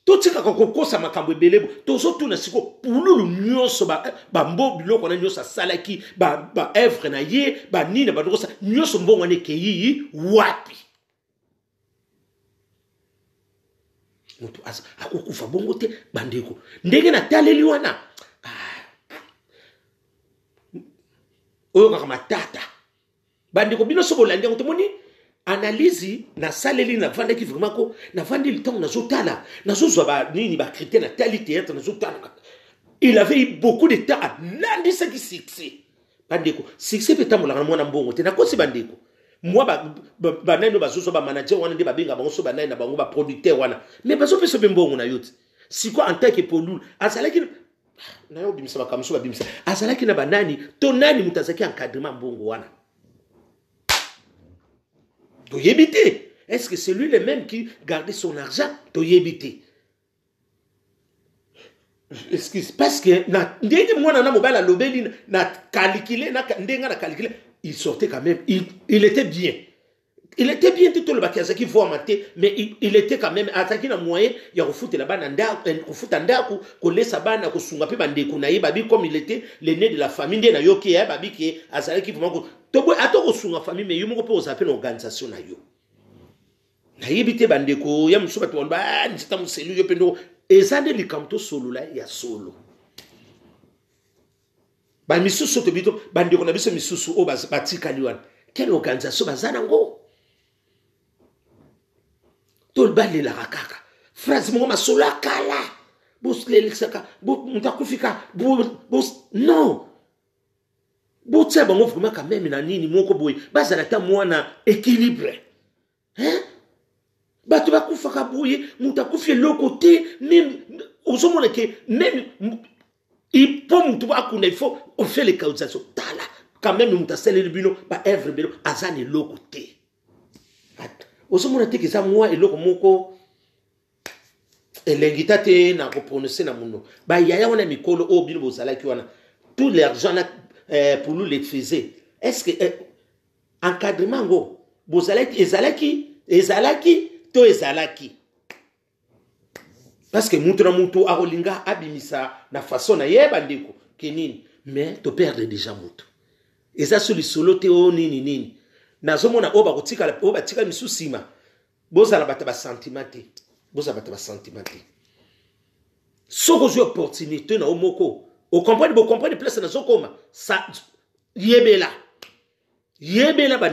Tout ce qui est makambo belebo to so tuna siko pululu nyoso ba mbo biloko na nyoso salaki ba œuvre na ye ba nina ba dokosa nyoso mbongo ne keyi wapi mutu asa akokufa bongo te bandeko ndenge na taleli wana oyo kaka matata bandeko bino so bolandi ngo tomoni analyse na saleli na vanda ki vraiment ko na vandi le temps na zotala na zozwa ba nini ba critère na tali théâtre na zotala il avait eu beaucoup de temps à landi ce qui succès bandeko succès peut-être na mwana mbongo te na kosi bandeko moi ba nani ba zozwa ba manager wana de ba benga bango so ba nani na bango ba producteur wana mais ba zo peso mbongo na yote si quoi en tant que polul azalaki na yo bimisa ba kamso ba bimisa azalaki na ba nani to nani mutazaki encadrement mbongo wana. Toyébité. Est-ce que c'est lui le même qui gardait son argent? Toyébité. Parce que il sortait quand même. Il était bien. Il était bien tout le bac qui voit mater, mais il était quand même attaqué dans moyen, il y a refouté la banane ndaku, qu'on laisse sa banane, qu'on sunga pe bande kunaï, babi comme il était l'aîné de la famille, de na yo qui est babi qui est azalé qui vraiment tobo ato sunga famille mais yo moko pe osape l'organisation na yo. Na yebite bande ko ya musuba to ba nzita muselu yo pendo ezande likamto solo la ya solo. Ba misusu to bito bande ko na biso misusu o batika liwan. Quelle organisation bazana ngo? Tout le bal de la rakaka. Phrase mon masola kala. Bous le saka. Bous mutakufika. Bous non. Bous tsa bango vraiment quand même na nini moko boy. Bazala ta mwana équilibre. Hein? Ba tu va kufaka boy, mutakufi l'autre côté même osomona que même il faut mutuba kuna il faut on fait les causations. Tala quand même mutasele le bino ba œuvre bino azani l'autre côté. Osomona te kisa moi eloko moko elengita te na ko prononcer na muno ba yaya wana mikolo o bino bozala ki wana tout l'argent pour nous les faisait est-ce que encadrement ngo bozala ki ezalaki to ezalaki parce que mutu na mutu akolinga abimisa na façon na yeba ndeko kenini mais to perdre déjà mutu eza soli solo te o nini nazomona oba kotika oba tika misusima bozala bata ba sentimenti bozala bata ba sentimenti soko zo opportunité na omoko o comprendre place na zokoma sa yebela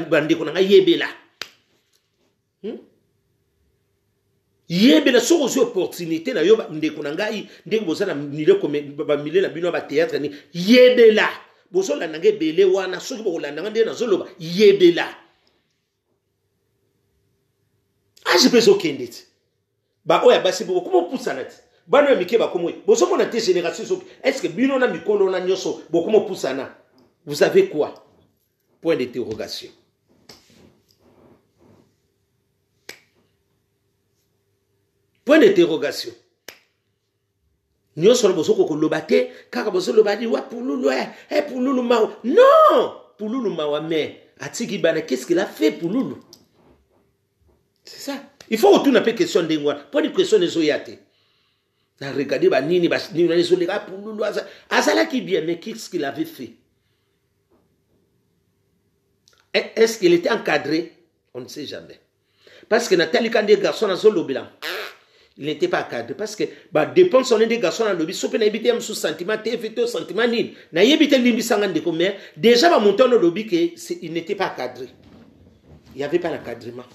bandeko na yebela yebela soko zo opportunité na yo ndeko na ngai ndeko bozala mile comme ba mile na bino ba théâtre ni yebela bozola nange bele wana soki bokolanda ngande na zoloba yebela je peux okende ba oya basi bo comment poussa na bano ya mike ba komo bozo mona te génération so est-ce que bino na mikolo na nyoso bo comment poussa na vous savez quoi point d'interrogation point d'interrogation nyoso na bozo ko loba te kaka bozo loba di wa pululu pululu mawa non pululu mawa mais atiki bana qu'est-ce qu'il a fait pululu. C'est ça. Il faut retourner un peu question de moi. Pas une question de Zoyate. Regardez, nini, Azala qui bien, mais qu'est-ce qu'il avait fait? Est-ce qu'il était encadré? On ne sait jamais. Parce que Nathalie, quand des garçons dans le lobby, il n'était pas encadré. Parce que, dépend son des garçons dans le lobby, sauf qu'il y a un sous-sentiment, un sentiment, il y a un déjà, va monter dans le lobby, il n'était pas encadré. Il n'y avait pas l'encadrement.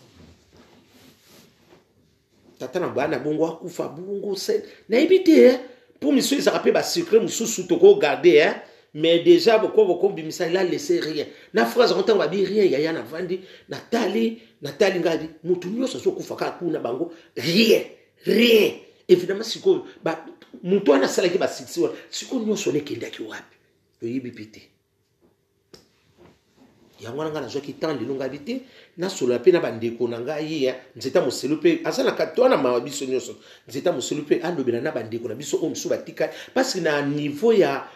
Tata na bana bongo akufa bongo c'est na ebité pour monsieur ça rappelle ba secret mususu to ko garder mais déjà beaucoup bimisa il a laissé rien na phrase on va dire rien yaya na vandi Nathalie ngadi mutu nyoso so kufa ka kuna bango rien évidemment siko ba mutu ana sala ki ba siko nyoso ne kenda ki wapi yo yibipité yangwana ngana zo ki tandi lunga bité na solo pe na bandeko na ngai ya nzeta moselu pe azana katwana mabiso nyoso nzeta moselu pe alobela na bandeko na biso o msu batika parce que na niveau ya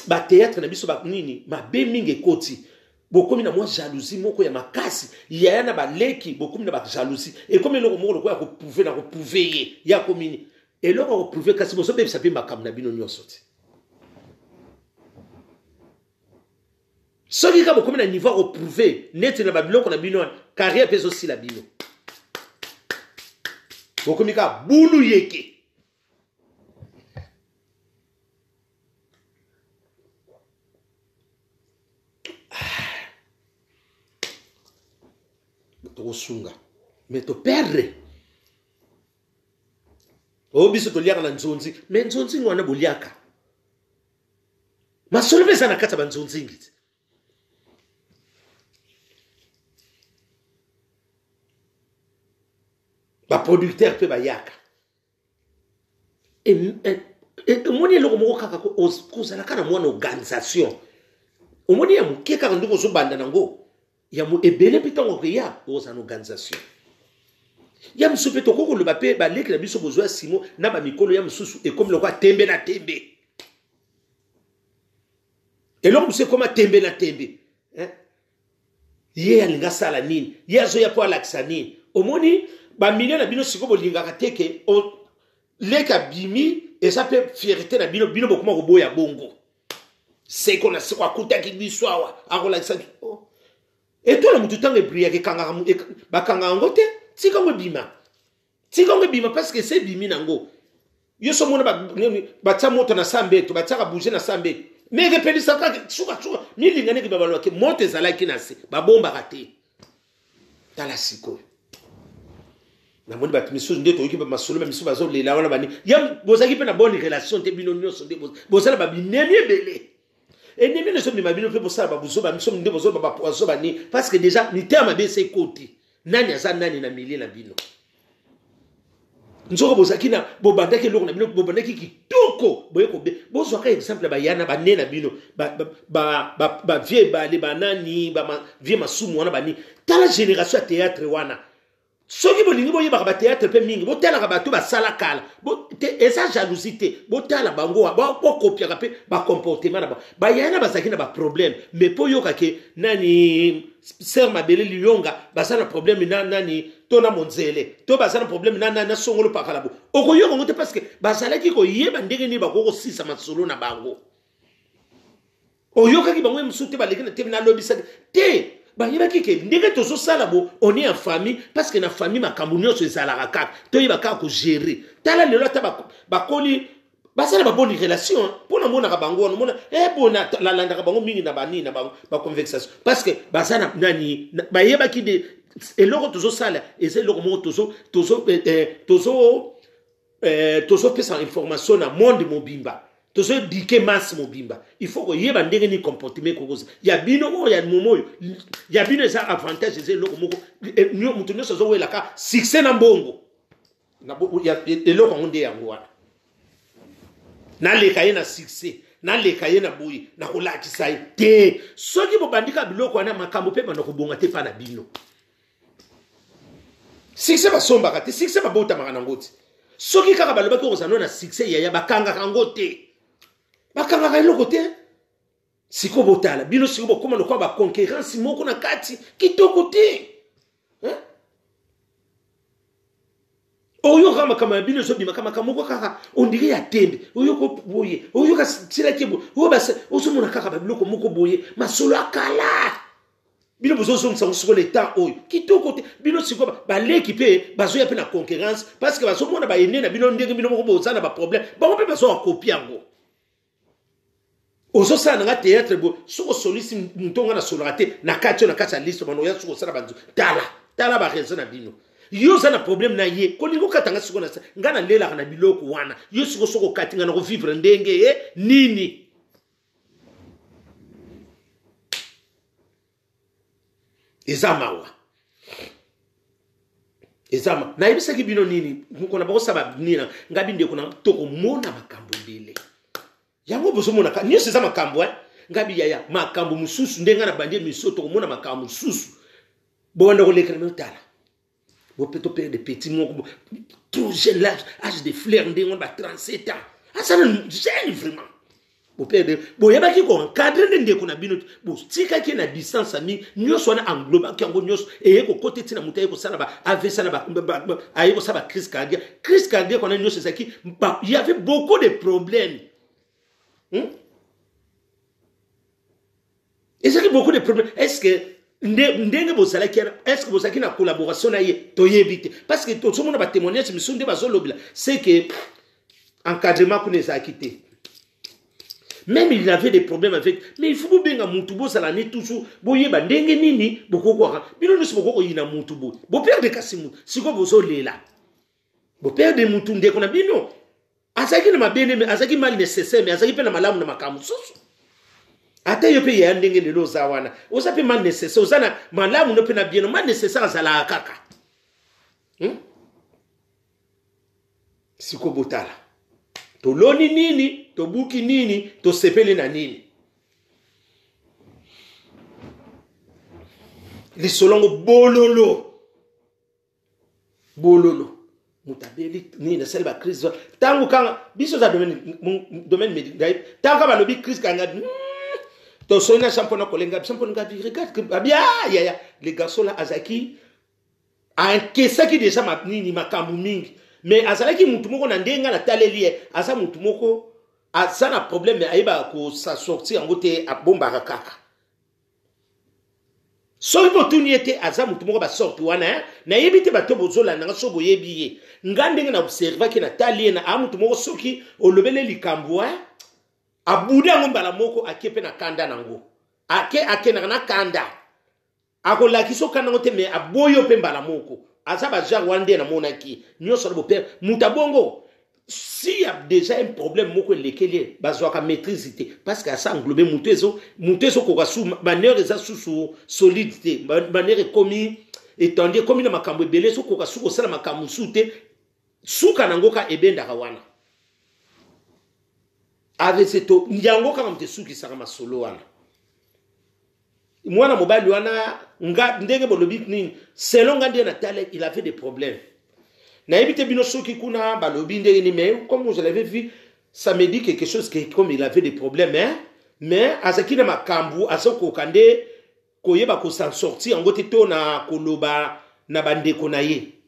ba théâtre na biso ba nini mabe mingi ekoti bokomi na moi jalousie moko ya makasi ya na ba leki bokomi na ba jalousie et comme eloko moko ko ya ko prouver ye ya komini eloko ko prouver kasi boso pe sape makam na bino nyoso ti soki ka bokomi na niveau ko prouver net na babiloko na bino carrière pèse aussi la bino bokomi ka bulu yeke to sunga mais to perdre o biso to liaka na nzonzi mais nzonzi ngwana boliaka masolo pesa na kata banzonzi ngiti ba producteur pe ba yaka et moni lo mo kaka ko sala kana mwana organisation o moni ya mukeka ndiko zo banda nango ya mu ebele pitango ke ya o sa organisation ya msupe to ko le bape ba leki na biso bozwa simo na ba mikolo ya msusu et comme le quoi tembe na tembe et l'homme sait comment tembe na tembe hein ye alinga sala nini ye azoya po alakisa nini omoni bamilio na bino sikoyo bolingaka te ke leka bimi eza mpe fierté na bino bino bokoma koboya bongo seko na seko akutaki biso awa akolakisa etola motu ntango ebriyaka bakangaka yango te tika yango ebima parce que se ebimi nango yo so mona batia moto na sambeto batiaka bouge na sambeto mais epelisaka suka milingani babalwake moto ezalaki na se babombaka te tala sikoyo namoni bato misusu nde toyoki bamasolo bamisu bazolela wana bani ya bozalaki mpe na bonne relation te bino nyonso nde bozala babinemi ebele enemi neso bima bino mpe bosala babuzo bamiso nde bozoba bapoiso bani parce que déjà mitema mabe ese ekoti nani aza nani na milie na bino nzoko bozalaki na bobandaki eloko na bino bobandaki kitoko boyekobe bozwaka exemple bayana bane na bino bavie bale banani bavie masumu wana bani tala génération ya théâtre wana soki bolingi boyebaka bathéâtre mpe mingi botalaka bato basala kala eza jalousie te botala bango bokopiaka mpe bacomportement na bango bayana bazalaki na baproblème mais mpo oyokake nani ser mabele liyonga baza na problème na nani to na monzele to baza na problème na songolo pakala bo okoyoka ngo te parce que bazalaki koyeba ndenge nini bakokosisa masolo na bango oyokaki bango mosusu te baleki na te na lobisaki te bayebaki ke ndenge tozosala bo on est en famille parce que na famille makambo nyonso ezalaka kaka toyeba kaka kogérer tala lelo ata bakoli basala baboni relation mpona monaka bango wana mona bona lalandaka bango mingi na banini na bango baconversation parce que baza na nani bayebaki de eloko tozosala eza eloko moko tozopesa information na monde mobimba tozodike masse mobimba il faut koyeba ndenge ni comportement kokoza ya bino oyo ya momo oyo ya bino eza avantage eza eloko moko mutu nyonso azowelaka succès na mbongo eloko yango nde yango wana naleka ye na succès naleka ye na boye nakolakisa ye te soki bobandika biloko wana makambo mpe banda kobonga te mpa na bino succès basombaka te succès babotamaka nango te soki kaka balobaki okozala na succès yaya bakangaka yango te bakangaka eloko te siko botala bino siko bokoma lokola baconkurrence moko na kati kitoko te oyoka makambo ya bino ezobimaka makambo moko kaka ondiri ya tembe oyoka boye oyoka silaki boye ozomona kaka babiloko moko boye masolo akala bino bozozongisa ngo sikoyo letemps oyo kitoko te bino sikoyo baleki mpe bazoya mpe na concurrence parce que bazomona bayene na bino ndenge bino moko boza na baproblème bango mpe bazobakopi yango ozosala nanga théâtre bo soko solisi ntonga na solaka te na kati oyo na kati ya liste bano oya soko osala banzo tala baraison na bino yo oza na problème na ye kolingi okatanga siko nga na lelaka na biloko wana yo siko soko okati nga na kovivre ndenge nini eza mawa nayebisaki bino nini kona bakosaba nina nga bindeko na tokomona makambo ebele yango bozomona nyonso eza makambo ngabi yaya makambo mosusu ndenga na bandi miso tokomona makambo mosusu bobanda kolekela motala bopeto père de petit moko tout jeune âge de fleur ndengo ba 37 ans asana jeune vraiment bopère boyebaki ko encadrer ndeko na bino botikaki na distance ami nyonso na engloba kango nyonso eyeko kote tina mutaye ko sala ba avesa na ba ayeko sala crise cardiaque on a nyonso ezaki il y avait beaucoup de problèmes. Est-ce qu'il y a beaucoup de problèmes? Est-ce que est-ce que vous avez une collaboration parce que tout le monde a témoigné c'est que encadrement qu'on les a quittés. Même il avait des problèmes avec, mais il faut bien que Moutubo salani toujours boye ba ndenge nini boko kwa bino no boko yina Moutubo bo père de Kasimu siko bozo lela bo père de Mutunde kona bino azaki na mabene mais azaki mal nécessaire mais azaki pe na malamu na makamu susu ata yo pe ya ndenge lelo zawana oza pe mal nécessaire ozana malamu no pe na bien mal nécessaire azala kaka siko botala to loni nini to buki nini to sepeli na nini lisolongo bololo mutabeli nini sel ba crise tangu kanga biso za domaine médical tangu ba lobi crise kanga to sona champona kolenga champona bi regarde que bien ya les garçons là azaki a encaissé qui déjà ma nini makambu mingi mais azalaki mutu moko na ndenga na taleli asa mutu moko asa na problème aiba ko sa sortir ngote a bomba kaka so ibo tuni ete aza mutu moko ba sorti wana na yebite bato bozola na so boyebiye ngande na observer ki na tali na amutu moko soki olobele likambo abuda ngombala moko akepe na kanda nango ake na kanda akolaki so kanda ngote me aboyo pe mbala moko aza ba jar wande na monaki nyoso bo père mutabongo s'il y a déjà un problème moko lekele bazwaka maîtrisité parce que ça englobe mutezo ko sou manière eza sous solidité manière komi étendue komi na makambo belé so ko sou ko sala makambo soute suka nangoka ebenda kawana avec cette nyango kama mte suki saka masolo wana mwana mobali wana nga ndenge bolobi nini selon ngande na tale il avait des problèmes na ebite bino soki kuna balobi ndenge ni mais comme je l'avais vu ça me dit quelque chose que comme il avait des problèmes mais azaki na makambu asoko kande koyeba ko s'en sortir ngote to na koloba na bandeko na ye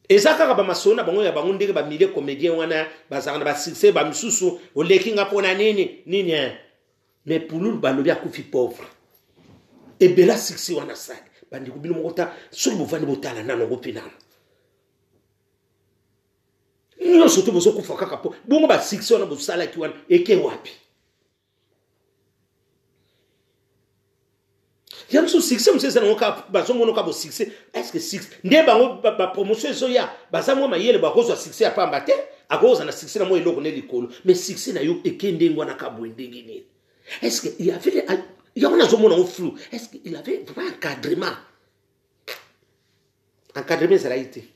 ezaka ba masona bango ya bango ndenge ba milieu comédien wana bazaka na ba succès ba misusu oleki nga pona nini mais Pouloulou balobi akufi pauvre et bela succès wana sali bandeko bino mokota soki bovandi botala nano ngopinana non surtout bozo kufa kaka po bongo ba succès wana bosala ki wana eke wapi yam so succès mseza ngoka bazo mono ka bo succès est-ce que succès ndé bango ba promotion so ya baza mo mayele ba kozo succès apamba te akoza na succès na mo eloko ne likolo mais succès na yo ekende ngwana ka bo ndenge ni est-ce que il y avait on a zo mono flou est-ce qu'il avait vraiment encadrement ça l'a été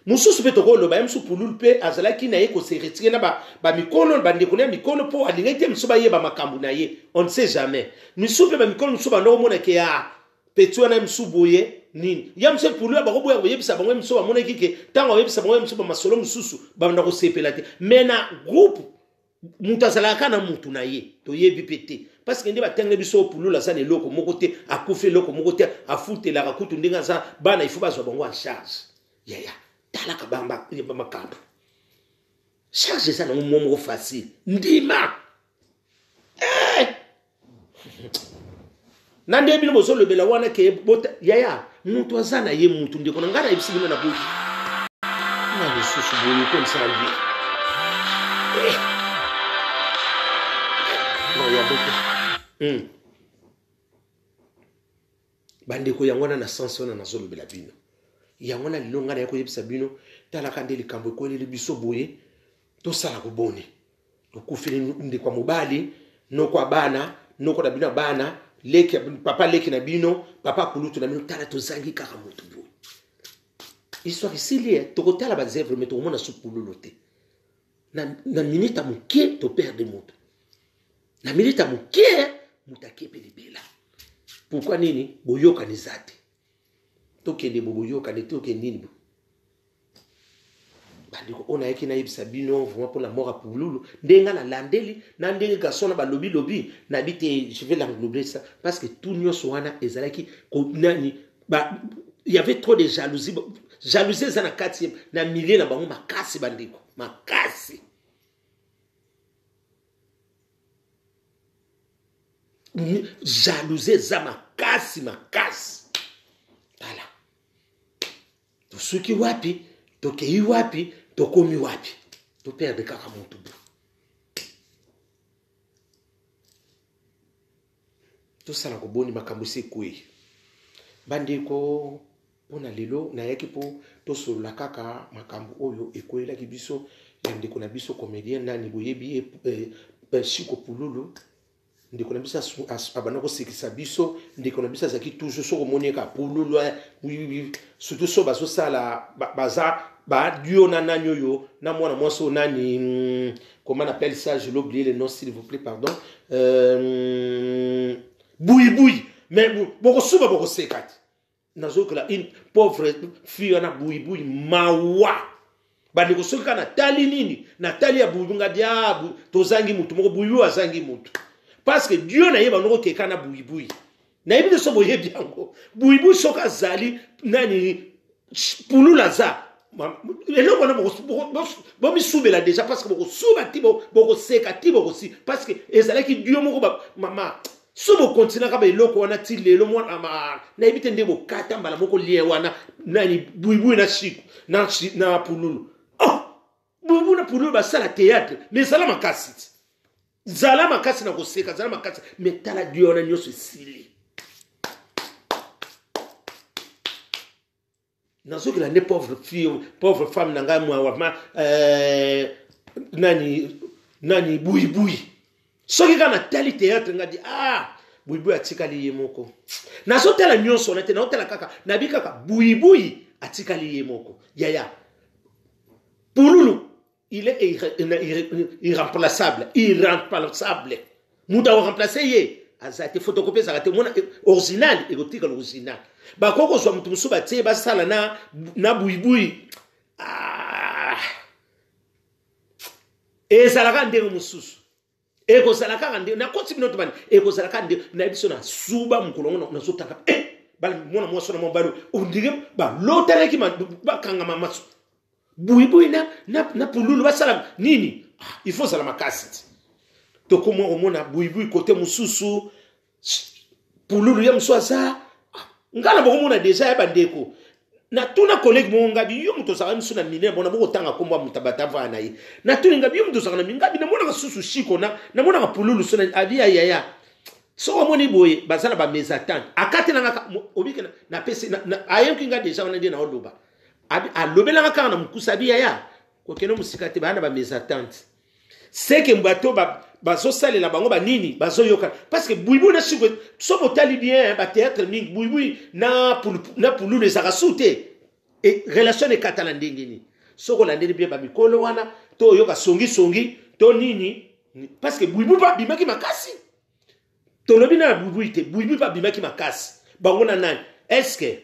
mususu peto ko loba msu Pouloulou pe azalaki na ye ko se retirer na ba mikono ba ndekona mikono po alingete msuba ye ba makambu na ye on ne sait jamais msusu pe ba mikono msuba ndo mona ke ya petu na msuboye nini ya mse Pouloulou ba ko boya yebisa bango msuba mona kike tango yebisa bango msuba masolo msusu ba ndako sepela te mais na groupe mutu azalaka na mutu na ye to yebi pete parce que ndi batengele biso Pouloulou la sa ne loko moko te akufe loko moko te afutela ka kutu ndinga za bana ifuba zo bango en charge ya tala kabamba yeba makambo charge ça na momo facile ndima nande bino bozo lebela wana ke bota yaya mutu azana ye mutu ndiko ngana ibisibina na buyi na bisusu buyi comme ça lui no ya bote bandeko yangwana na sens wana na zolo bela bino yangwana lilonga na yako yebisa bino tala kande likambo ko le biso boye to sala ko bone to kufili ndi kwa mobali no kwa bana no kwa bina bana leki papa leki na bino papa kulutu na bino tala to zangi kaka mutu boye histoire ici lié to ko tala ba zèvre mais to mona su Pouloulou te na minute muke to perdre mutu na minute muke mutakepe libela pourquoi nini boyoka ni zate tokende boboyoka ne tokende nini bandiko ona yeki na yebisa bino vraiment pour la mort à Pouloulou ndenga na landeli na ndenge garçon na balobi na bité je vais l'englober ça parce que tout nyonso wana ezalaki ko nani il y avait trop de jalousie za na kati na milieu na bango makasi bandiko makasi jalousie za makasi voilà tosuki wapi tokei wapi tokomi wapi toperde kaka mutu tosala koboni makambo se kwe bandeko pona lelo na yaki po tosolola kaka makambo oyo ekwelaki biso ya ndeko na biso comédien nani boyebi Chiko Pouloulou ndeko na biso abana ko sekisa biso ndeko na biso azaki toujours so komoneka Pouloulou surtout so baso sala baza ba dio na nanyo yo na mwana mwaso nani comment on appelle ça, je l'ai oublié le nom s'il vous plaît pardon boui mais boko suba boko sekati nazokola une pauvre fille na boui mawa bandi ko soka na tali nini na tali ya boui ngadia tozangi mutu moko boui azangi mutu parce que Dieu n'a pas nous que kana buibui na yebi so boye biango buibui soka zali nani pulula za eloko na bo mi soubela déjà parce que boko souba ti boko seka ti boko si parce que ezalaki Dieu moko mama so bo continue ka ba eloko wana ti lelo mwana na yebi tende bo kata mbala moko lie wana nani buibui na chiku na pululu buibui na pululu ba sala théâtre mais sala makasi zala makasi na koseka zala makasi mais tala Dieu na nyoso sili nazo que la pauvre fille pauvre femme nanga moi nani buibui soki kana tali théâtre ngadi buibui atikali yemoko nazo tala nyonso na te na tala kaka nabi kaka buibui atikali yemoko yaya pululu il est irremplaçable muda remplacer ye azate photocopier ça mona original érotique l'original ba koko so mutu musuba tie ba sala na buibui ezalaka ndenge mususu ekozalaka ndenge na koti bino tobani ekozalaka ndenge na biso na suba mukolongo na sotaka bala mona mwaso na mobalo ondire ba loteleki ba kanga mamaso buibui na pululu ba sala nini il faut sala makasi to komo omona buibui côté mususu pululu ya mswaza ngala bokomona déjà ya bandeko na tuna collègue mo ngabi yo muto saka msuna mine bona boko tanga komba mutabata vana yi na tuna ngabi yo muto saka na ngabi na mona ka susu shiko na mona ka pululu suna avia ya so omoni boye bazala ba mezatante akate na obike na pese na ayenki nga déjà wana na oloba alobela ngaka na mukusabi ya ko keno musikate bana ba mezatante c'est que mbato bazo salela bango banini bazo yoka parce que buibui na siko so botali bien ba théâtre mingi buibui na pulu les arasute et relation ne katala ndengini soko la ndeli bien ba mikolo wana to yoka songi to nini parce que buibui ba bimaki makasi to lobi na buibui te buibui ba bimaki makasi bango na nani est-ce que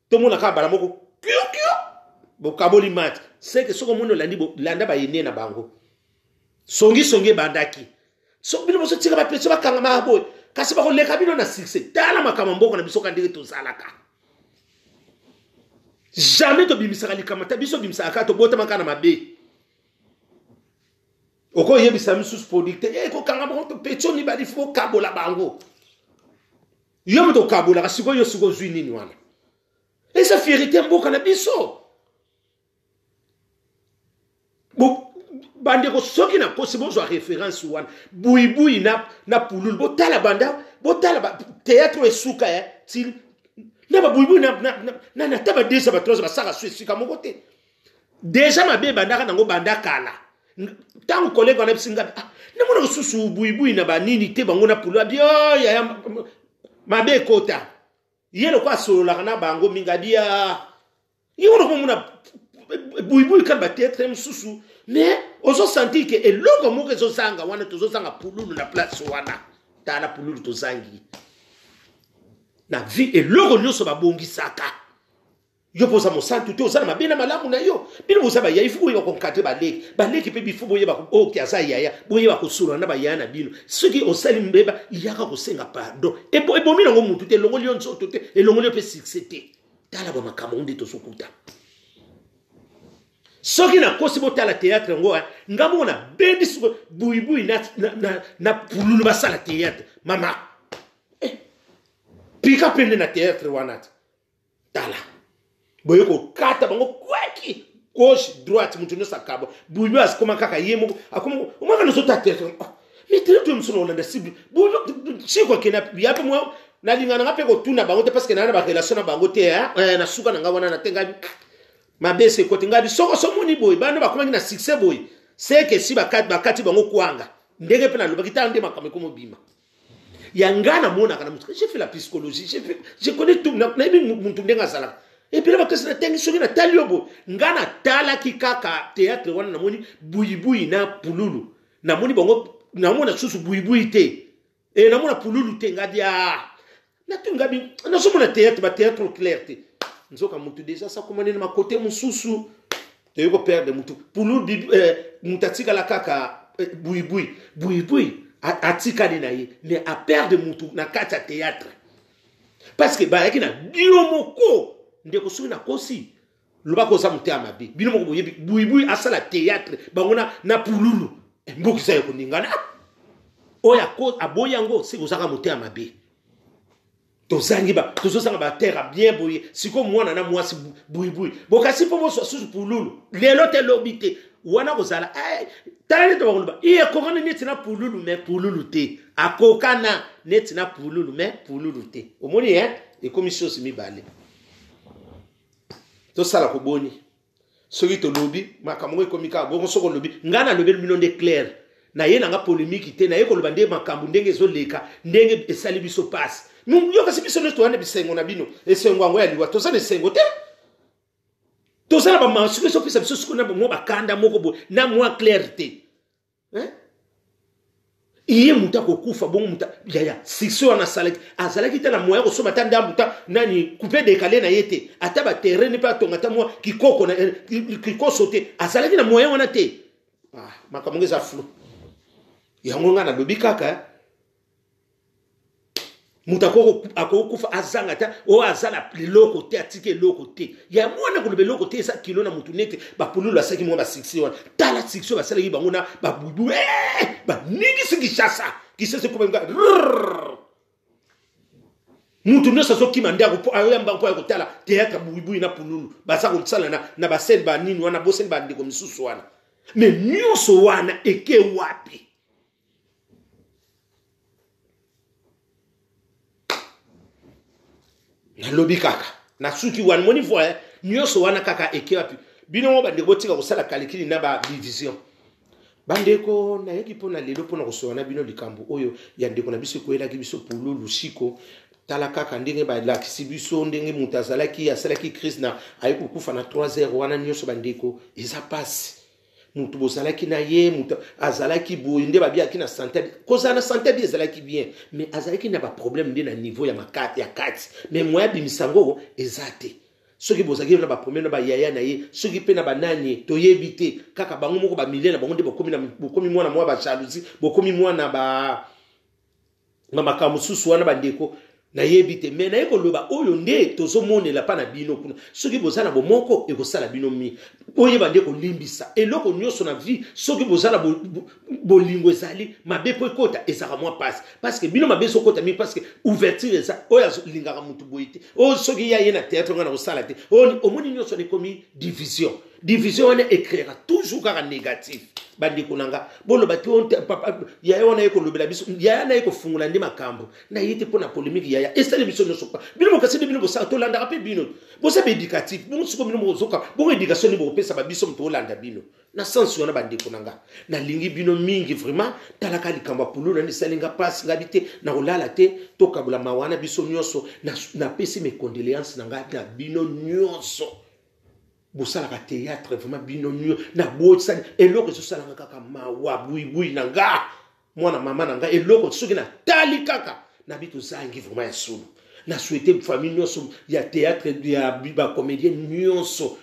to mona ka bala moko kyo bo kaboli mat c'est que soko mono landi landa ba yene na bango songi bandaki so bino boso tika ba peso ba kanga maboy kasi ba ko leka bino na succès tala makama mboko na biso kandire to salaka jamais to bimisaka likamata biso bimisaka to bota makana mabe oko yebisa misus producteur ko kanga ba to pecho ni ba di fo kabola bango yo to kabola kasiko yo suko zwini ni wana esa fierté mboka na biso bande ko soki na ko c'est bon so référence wan buibui na pulul botala banda botala ba théâtre esuka til na ba buibui na taba desa ba troza ba saka suka moko te déjà mabe banda nango banda kala tant collègue on a singa na mona susu buibui na ba nini te bango na pulul bio ya mabe kota yelo kwa solo la na bango minga dia yoro ko mona buibui kan ba théâtre mususu mais ozo sentir que eloko moko ezo sanga wana tozo sanga pululu na place wana tala pululu to zangi na vie eloko nyoso ba bongi saka yo posa mo santu te ozana mabena malamu na yo bino bosaba ya ifu yo konkate baleki pe bifu boye ba o ki asa yaya boye ba kusura na ba yana bino soki osali mbeba yaka ko senga pardon e bomi ngo mutu te longo lyo nzoto te elongo lyo pe succès tala ba makamonde to sokuta soki na kosi botala théâtre ngo ngamona bendi suko buibui na pululu basala théâtre mama pika pende na théâtre wana tala boye ko kata bango kweki gauche droite mutu no sakabo buibui asikoma kaka yemo akomo umaka no sota théâtre mais tele to msono na sibi buibui siko kena yape mo na lingana ngape ko tuna bango te parce que na ba relation na bango te na suka na ngabona na tenga mabese kote ngabi soko somoni boy bana bakomaki na succès boy c'est que si bakati bango kwanga ndenge pe na loba kitande makame ko mobima yangana mona kana mutu j'ai fait la psychologie je connais tout na ibi muntu ndenga sala et puis là bakasi na tengi soki na taliobo ngana tala kikaka théâtre wana na moni buibui na pululu na moni bango na mona susu buibui te et na mona pululu te ngadia na tungabi na somo na théâtre clair te nzoka mutu déjà ça comment na côté mususu te yoko perdre mutu pululu mutatika la kaka buibui atikali na ye mais a perdre mutu na kati ya théâtre parce que ba yaki na bino moko ndeko soki na kosi loba ko sa muté amabe bino moko boyebi buibui asala théâtre bangona na pululu mboki sa ko ningana oya ko aboyango si kozaka muté amabe tozangi ba tozosanga ba terre bien boye siko mwana na mwasi buibui bokasi po mo so pululu lelo te lobité wana kozala tala to bakoloba iye kokana neti na pululu mais pululu te akokana neti na pululu mais pululu te omoni e commission si mibale to sala ko boni soki to lobi makambo ko mika bongo soko lobi ngana lobi mino de clair na ye nga polémique te na ye ko loba nde makambo ndenge ezoleka ndenge esali biso passe yo kasi biso neto wana bisengo na bino esengo yango ya liwa to sala esengo te to sala ba mansuko so pisa biso suko na mo bakanda moko bo na moi clarté iye muta kokufa bongo muta yaya sixo wana salaki azalaki te na moya ko soma tanda muta nani couper décaler na yete ata ba terrain ne pas tongata moi kikoko na kikoso te azalaki na moya wana te makambo ngeza flu yango ngana lobi kaka muta ko akokufa azanga ta o azala loko te atike loko te ya mwana ko lobelo te sa kilo na mutu nete ba pululu asaki mo ba sixi wana tala sixi ba sala yiba ngona ba bubu ba nigi sikishasa kisese ko benga mutu no saso kimanda ko ayamba ko ko tala te ya bubu na pululu ba sa ko tsala na ba sen ba nini wana bo sen ba ndiko misusu wana me nyuso wana eke wapi na lobi kaka na suki wan moni voye nyoso wana kaka ekiwapi bino mo bande botika ko sala calcul na ba division bandeko na yeki pona lelo pona ko sona bino likambo oyo ya ndeko na biso ko elaki biso pululu siko tala kaka ndenge ba la kibiso ndenge mutazala ki asalaki Christ na ayi kufa na 3h wana nyoso bandeko eza passe mutu bozalaki na ye mutu azalaki boye nde babiaki na santé koza na santé bi ezalaki bien mais azalaki na ba problème nde na niveau ya makati ya kati mais moya bimisango ezate soki bozaki na ba problème na ba yaya na ye soki pe na banani toyebi te kaka bango moko ba milena bango nde bokomi mwana mwa ba jalousie bokomi mwana ba makambo susu wana bandeko na yebite mais na yeko loba oyo nde tozomonela pa na bino kuna soki bozala bomoko ekosala bino mi oyeba nde ko limbisa eloko nyonso na vie soki bozala bolingo ezali mabe po ekota ezaka mwa passe parce que bino mabe sokota mi parce que ouverture eza oyo lingaka mutu boyite o soki ya ye na théâtre ngana kosala te omoni nyonso ne komi division wana écrira toujours kaka négatif bandeko nanga boloba ti papa yaya wana yeko lobela biso yaya na yeko fungula ndi makambo na yete pona polémique yaya estale biso no sopa bino mokasi bino bosa to landa pe bino bosa be éducatif bon siko bino mozoka bon éducation ni bo pesa ba biso mto landa bino na sens wana bandeko nanga na lingi bino mingi vraiment talaka likambo pululu ni salinga passe ngabite na olala te to kabula mawana biso nyonso na pesi mes condoléances nanga na bino nyonso bosala ka théâtre vraiment bino nyo na botsa eloko sosala kaka mawa buibui nanga mwana mama nanga eloko soki na tali kaka na bitu zangi vraiment ya sulu na souhaiter famille nyonso ya théâtre ya biba comédien nyonso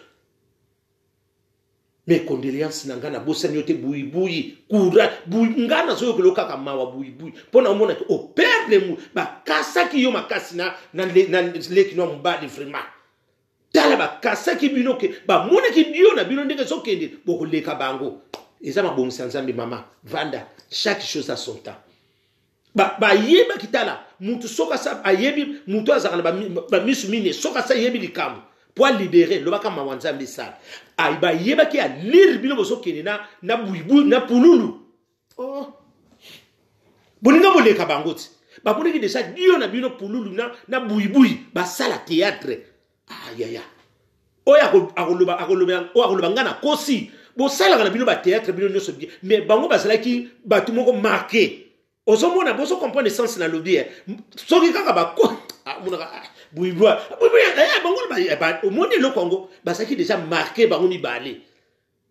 mes condoléances nanga na bosa nyote buibui kura ngana zo ko kaka mawa buibui pona omona ke o perdre mu ba kasaki yo makasi na leki no mbadi vraiment tala ba kasaki bino ke ba mona ki bio na bino ndenge sokende boko leka bango eza mabongisa nzambe mama vanda chaque chose a son temps ba yeba kitala mutu soka sa ayebi mutu azaka na ba misu mine soka sa yebi likambo pour libérer lo baka mawanzambe sa ay ba yeba ki a lire bino bosokende na buibu na pululu boninga boleka bango ti ba mona ki déjà dio na bino pululu na buibui ba sala théâtre ayaya oya akoloba ngana kosi bosala na bino ba théâtre bino nyoso bien mais bango basalaki batu moko marqué ozomona boso comprendre sens na lobby soki kaka ba ko munaka buibwa bango ba omoni lo Congo basalaki déjà marqué bango mibale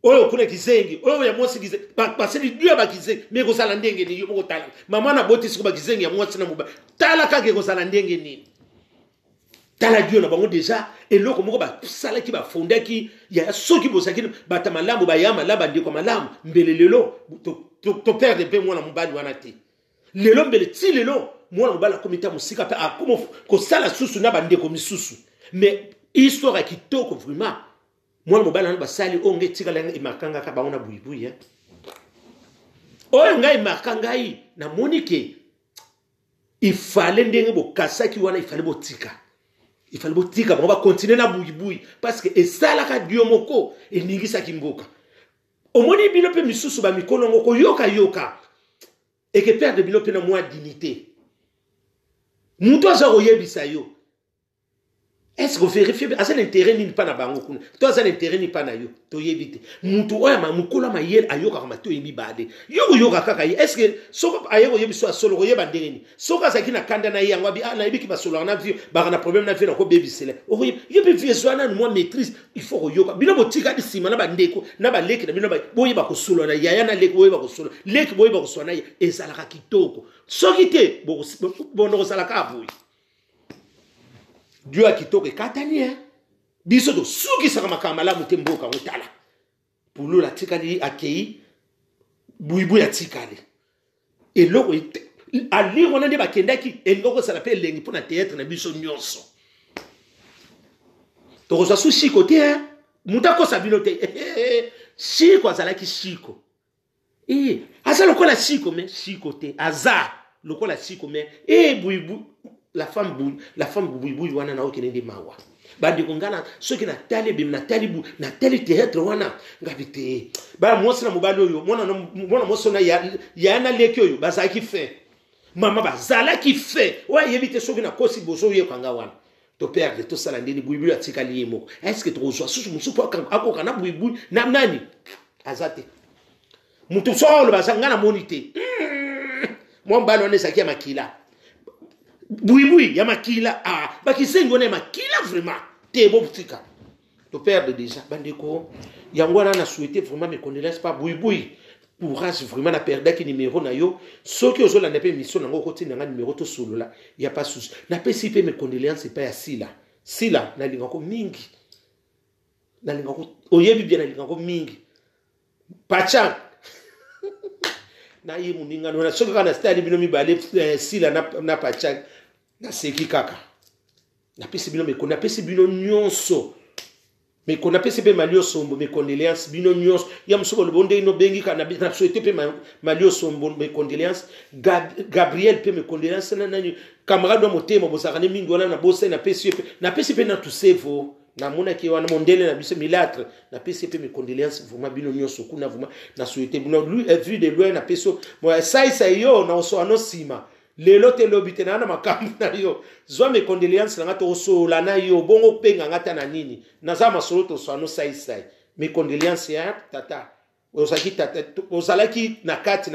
oyo kuna kizengi oyo ya mwasi kizengi baseli dio ba kizengi mais kosala ndenge ni yo moko tala mama na botisi ko ba kizengi ya mwasi na muba tala kake kosala ndenge ni tala dio na bango déjà eloko moko ba salaki ba fondaki ya soki bosaki batamalambo ba yama laba ndiko malamu mbelelelo to perdre pe mwana mubali wana te lelo mbele ti lelo mwana mobala komita musika pe akomo ko sala susu na bande ko misusu mais histoire kitoko vraiment mwana mobala na basali onge tikala imakanga ka baona buibuya oyo ngai makanga yi na monike il fallait ndenge bokasaki wana il fallait botika ba continuer na buibui parce que esalaka dio moko eningisa kimboka omoni bino pe misusu ba mikolo ngoko yoka et que perdre bino pe na moi dignité muto aza oyebisa yo est-ce que vérifier asa l'intérêt ni pas na bango kuna to asa l'intérêt ni pas na yo to yebite muto oya ma mukolo ma yel ayoka kama to yebi bade yo kaka est-ce que soko ayeko yebiso asolo yeba ndengeni soko azaki na kanda na yango bi na yebi ki basolo na vie ba na problème na vie na ko bebisele yebi vie so na moi maîtrise il faut yoka bino botika di sima na bandeko na baleki na bino ba boyeba ko solo na yaya na leki boyeba ko solo leki boyeba ko sona ezalaka kitoko soki te bono ko salaka aboyi Dieu a kitoko katani biso to suki saka makamala mutemboka mutala pulu la tikali akei buibu ya tikali eloko ali wana nde bakendaki eloko sala pe lengi pona théâtre na biso nyonso to ko su shiko te mutako sabino te shiko azalaki shiko asa lokola shiko me shiko te aza lokola shiko me buibu la femme buibui wana na okene ndi mawa bandi kongana soki na tali bim na tali bu na tali théâtre wana ngabite ba mosi na mobali oyo mona moso na ya na leki oyo bazaki fe mama bazala ki fe wa yebite soki na kosi boso ye kanga wana to perdre to sala ndini buibui atikali yemo est-ce que to zo susu musupu akoka na buibui na nani azate mutu so lo bazanga na monite mo mbalo ne sakia makila buibui ya makila bakisengo na makila vraiment te bo butika to perdre déjà bandeko yangwana na souhaiter vraiment mes condoléances pas buibui courage vraiment na perdre ki numéro na yo soki ozola na pe mission nango koti na numéro to solo la ya pas souci na pe si pe mes condoléances pas ya sila na linga ko mingi na linga ko oyebi bien na linga ko mingi pacha na ye muninga na soki kana stadi bino mibale sila na pacha na seki kaka na pesi bino meko na pesi bino nyonso meko na pesi pe malio sombo me condoléances bino nyonso ya msoko lebonde ino bengi kana na souhaiter pe malio sombo me condoléances Gabriel pe me condoléances na nani camarade motema bosakane mingi wana na bosse na pesi pe na tusevo na mona ki wana mondele na biso milatre na pesi pe me condoléances vraiment bino nyonso kuna vraiment na souhaiter bino lui vu de loin na peso moi ça yo na oso anosima lelo te lobite na makambo na yo zwa me condoléances na ngato oso la na yo bongo penga ngata na nini na za masolo to so sai me condoléances ya tata ozalaki na kati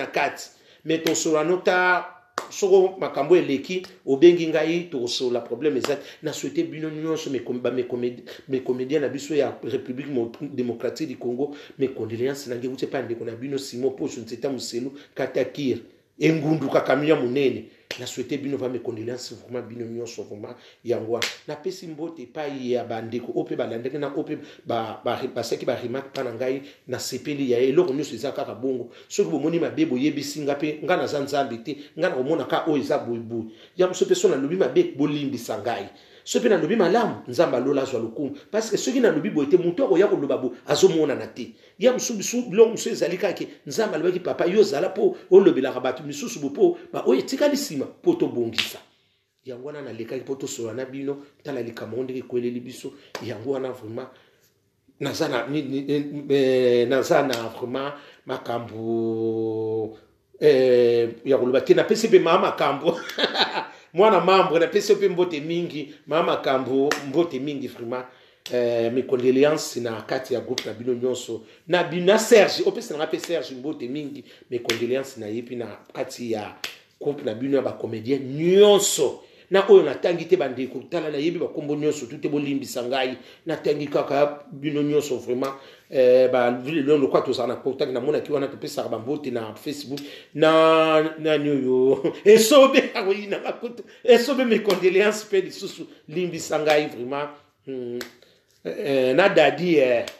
me to so la nota soko makambo eleki obengi ngai to so la problème exact na souhaiter bino nyonso me comédien na biso ya République démocratique du Congo me condoléances na ngeuti pa ndeko na bino Simon Pocho Nseta Muselu Katakir engundu kakamia munene na souhaiter bino va me condoléances vraiment bino nyonso vraiment yangwa na pesi mbote pa ya bandeko ope balandeke na ope ba seki ba remarque pa na ngai na sepeli ya eloko nyonso ezaka ka bongo soki bomoni mabebo yebisi ngape ngana za nzambe te ngana omona ka o eza boibu ya msope so na lobi mabe bolimbisa ngai sope na lobi malamu nzamba lola zwa lokumu parce que soki na lobi boite mutoko ya koloba bo azomona na te ya msubisu bilongo mso ezalika ke nzamba lobaki papa yo zala po olobelaka bato misusu bo po ba oye tikali sima po to bongisa yango wana na lekaki po to sola na bino tala likamo ndeke kweleli biso yango wana vraiment nazana vraiment makambo ya koloba te na pesi pe mama makambo mwana mambo na pesi pe mbote mingi mama makambo mbote mingi vraiment mes condoléances na kati ya groupe na bino nyonso na bina Serge opesa na pe Serge mbote mingi mes condoléances na yepi na kati ya groupe na bino ba comédien nyonso na oyo na tangi te bandeko tala na yebi ba kombo nyonso tout te bolimbisa ngai na tangi kaka bino nyonso vraiment ba vile londo kwa to sana ko tangi na mona ki wana to pesa ba mbote na Facebook na nyoyo esobe awi na bakuto esobe mes condoléances pe disusu limbisa ngai vraiment na dadi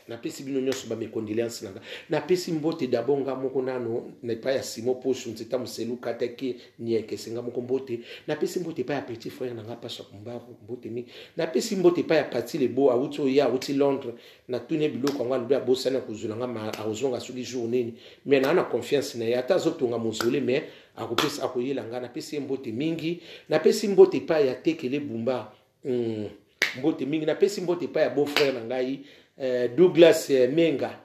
napesi bino nyonso ba mes condoléances nanga napesi mbote d'abord nga moko nano na pa ya Simon Pocho nzeta muselu kataki nieke senga moko mbote napesi mbote pa ya petit frère nanga Pasha Kumbavu mbote mi napesi mbote pa ya Pati Lebo auto ya auti Londres na tune biloko ngwa lubya bosana kuzulanga ma arozonga suli journée mais na confiance na ya tazotonga mozole mais akopesa akoyela nga napesi mbote mingi napesi mbote pa ya Tekele Bumba mbote mingi napesi mbote pa ya beau frère na ngai Douglas Menga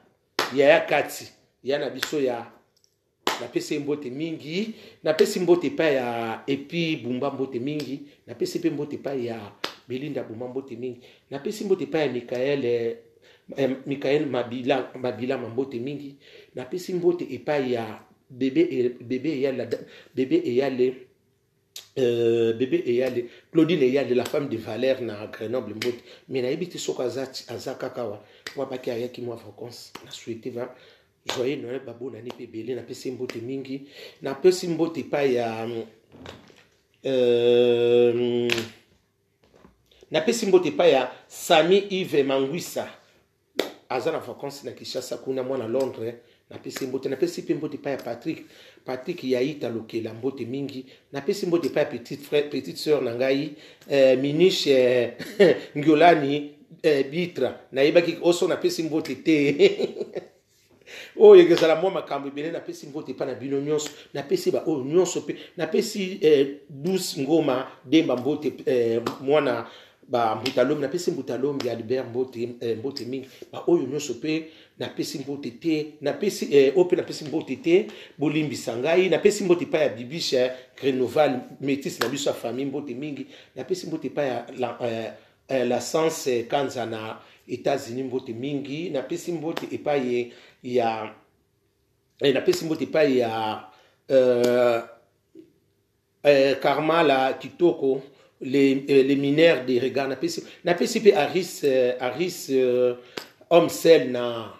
ya kati ya na biso ya napesi mbote mingi napesi mbote pa ya Epi Bumba mbote mingi napesi pe mbote pa ya Belinda Bumba mbote mingi napesi mbote pa ya Michael Mabila mbote mingi napesi mbote epai ya bébé Eyale Claudine Eyale la femme de Valère na Grenoble mbote mais na ebiti soko azakakawa wa baki ayaki moi vacances na souhaité va joyeux Noël babo na nipe belé na pesi mbote mingi na pesi mbote pa ya na pesi mbote pa ya Sami Yves Mangwisa azana vacances na Kinshasa kuna mwana Londres na pesi mbote na pesi mbote pa ya Patrick Yaita Lokela mbote mingi na pesi mbote pa ya petite sœur na ngai Miniche Ngiolani Bitra na yebaki oso na pesi mbote te oh yegezala mwa makambo ebele na pesi mbote pa na bino nyonso na pesi ba oh nyonso pe na pesi Douce Ngoma Demba mbote mwana ba Mbutalombi na pesi Mbutalombi Albert mbote mingi ba oyo nyonso pe na pesi mbote te na pesi ope na pesi mbote te bolimbisa ngai na pesi mbote pa ya Bibisha Grenoval métis na biso famille mbote mingi na pesi mbote pa ya la Sens Kanza na États-Unis mbote mingi na pesi mbote epai ya na pesi mbote pa ya Karmala Kitoko les mineurs de regard na pesi pe Aris homme sel na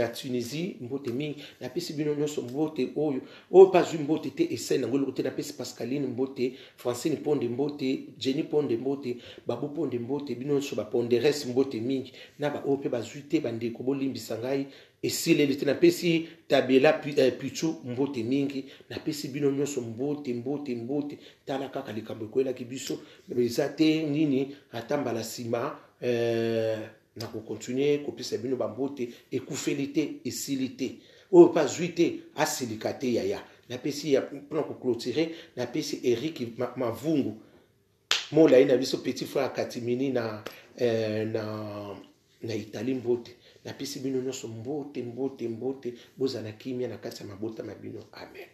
Tunisie mbote mingi na pesi bino nyonso mbote oyo pas une mbote te ese na ngolo te na pesi Pascaline mbote Francine Ponde mbote Jenny Ponde mbote Babu Ponde mbote bino nyonso ba ponderes mbote mingi na ba ope bazuite bandeko bolimbisa ngai esile te na pesi Tabela Pichu mbote mingi na pesi bino nyonso mbote tala kaka likambo koela ki biso eza te nini atambala sima na ko continuer ko pesa bino bambote ekufeli te esili te oyo pa zwi te asilika te yaya na pesi ya pour ko clôturer na pesi Eric Mavungu molai na biso petit frère Katimini na Italie mbote na pesi bino nyonso mbote bozala kimia na kati ya mabota mabino amen.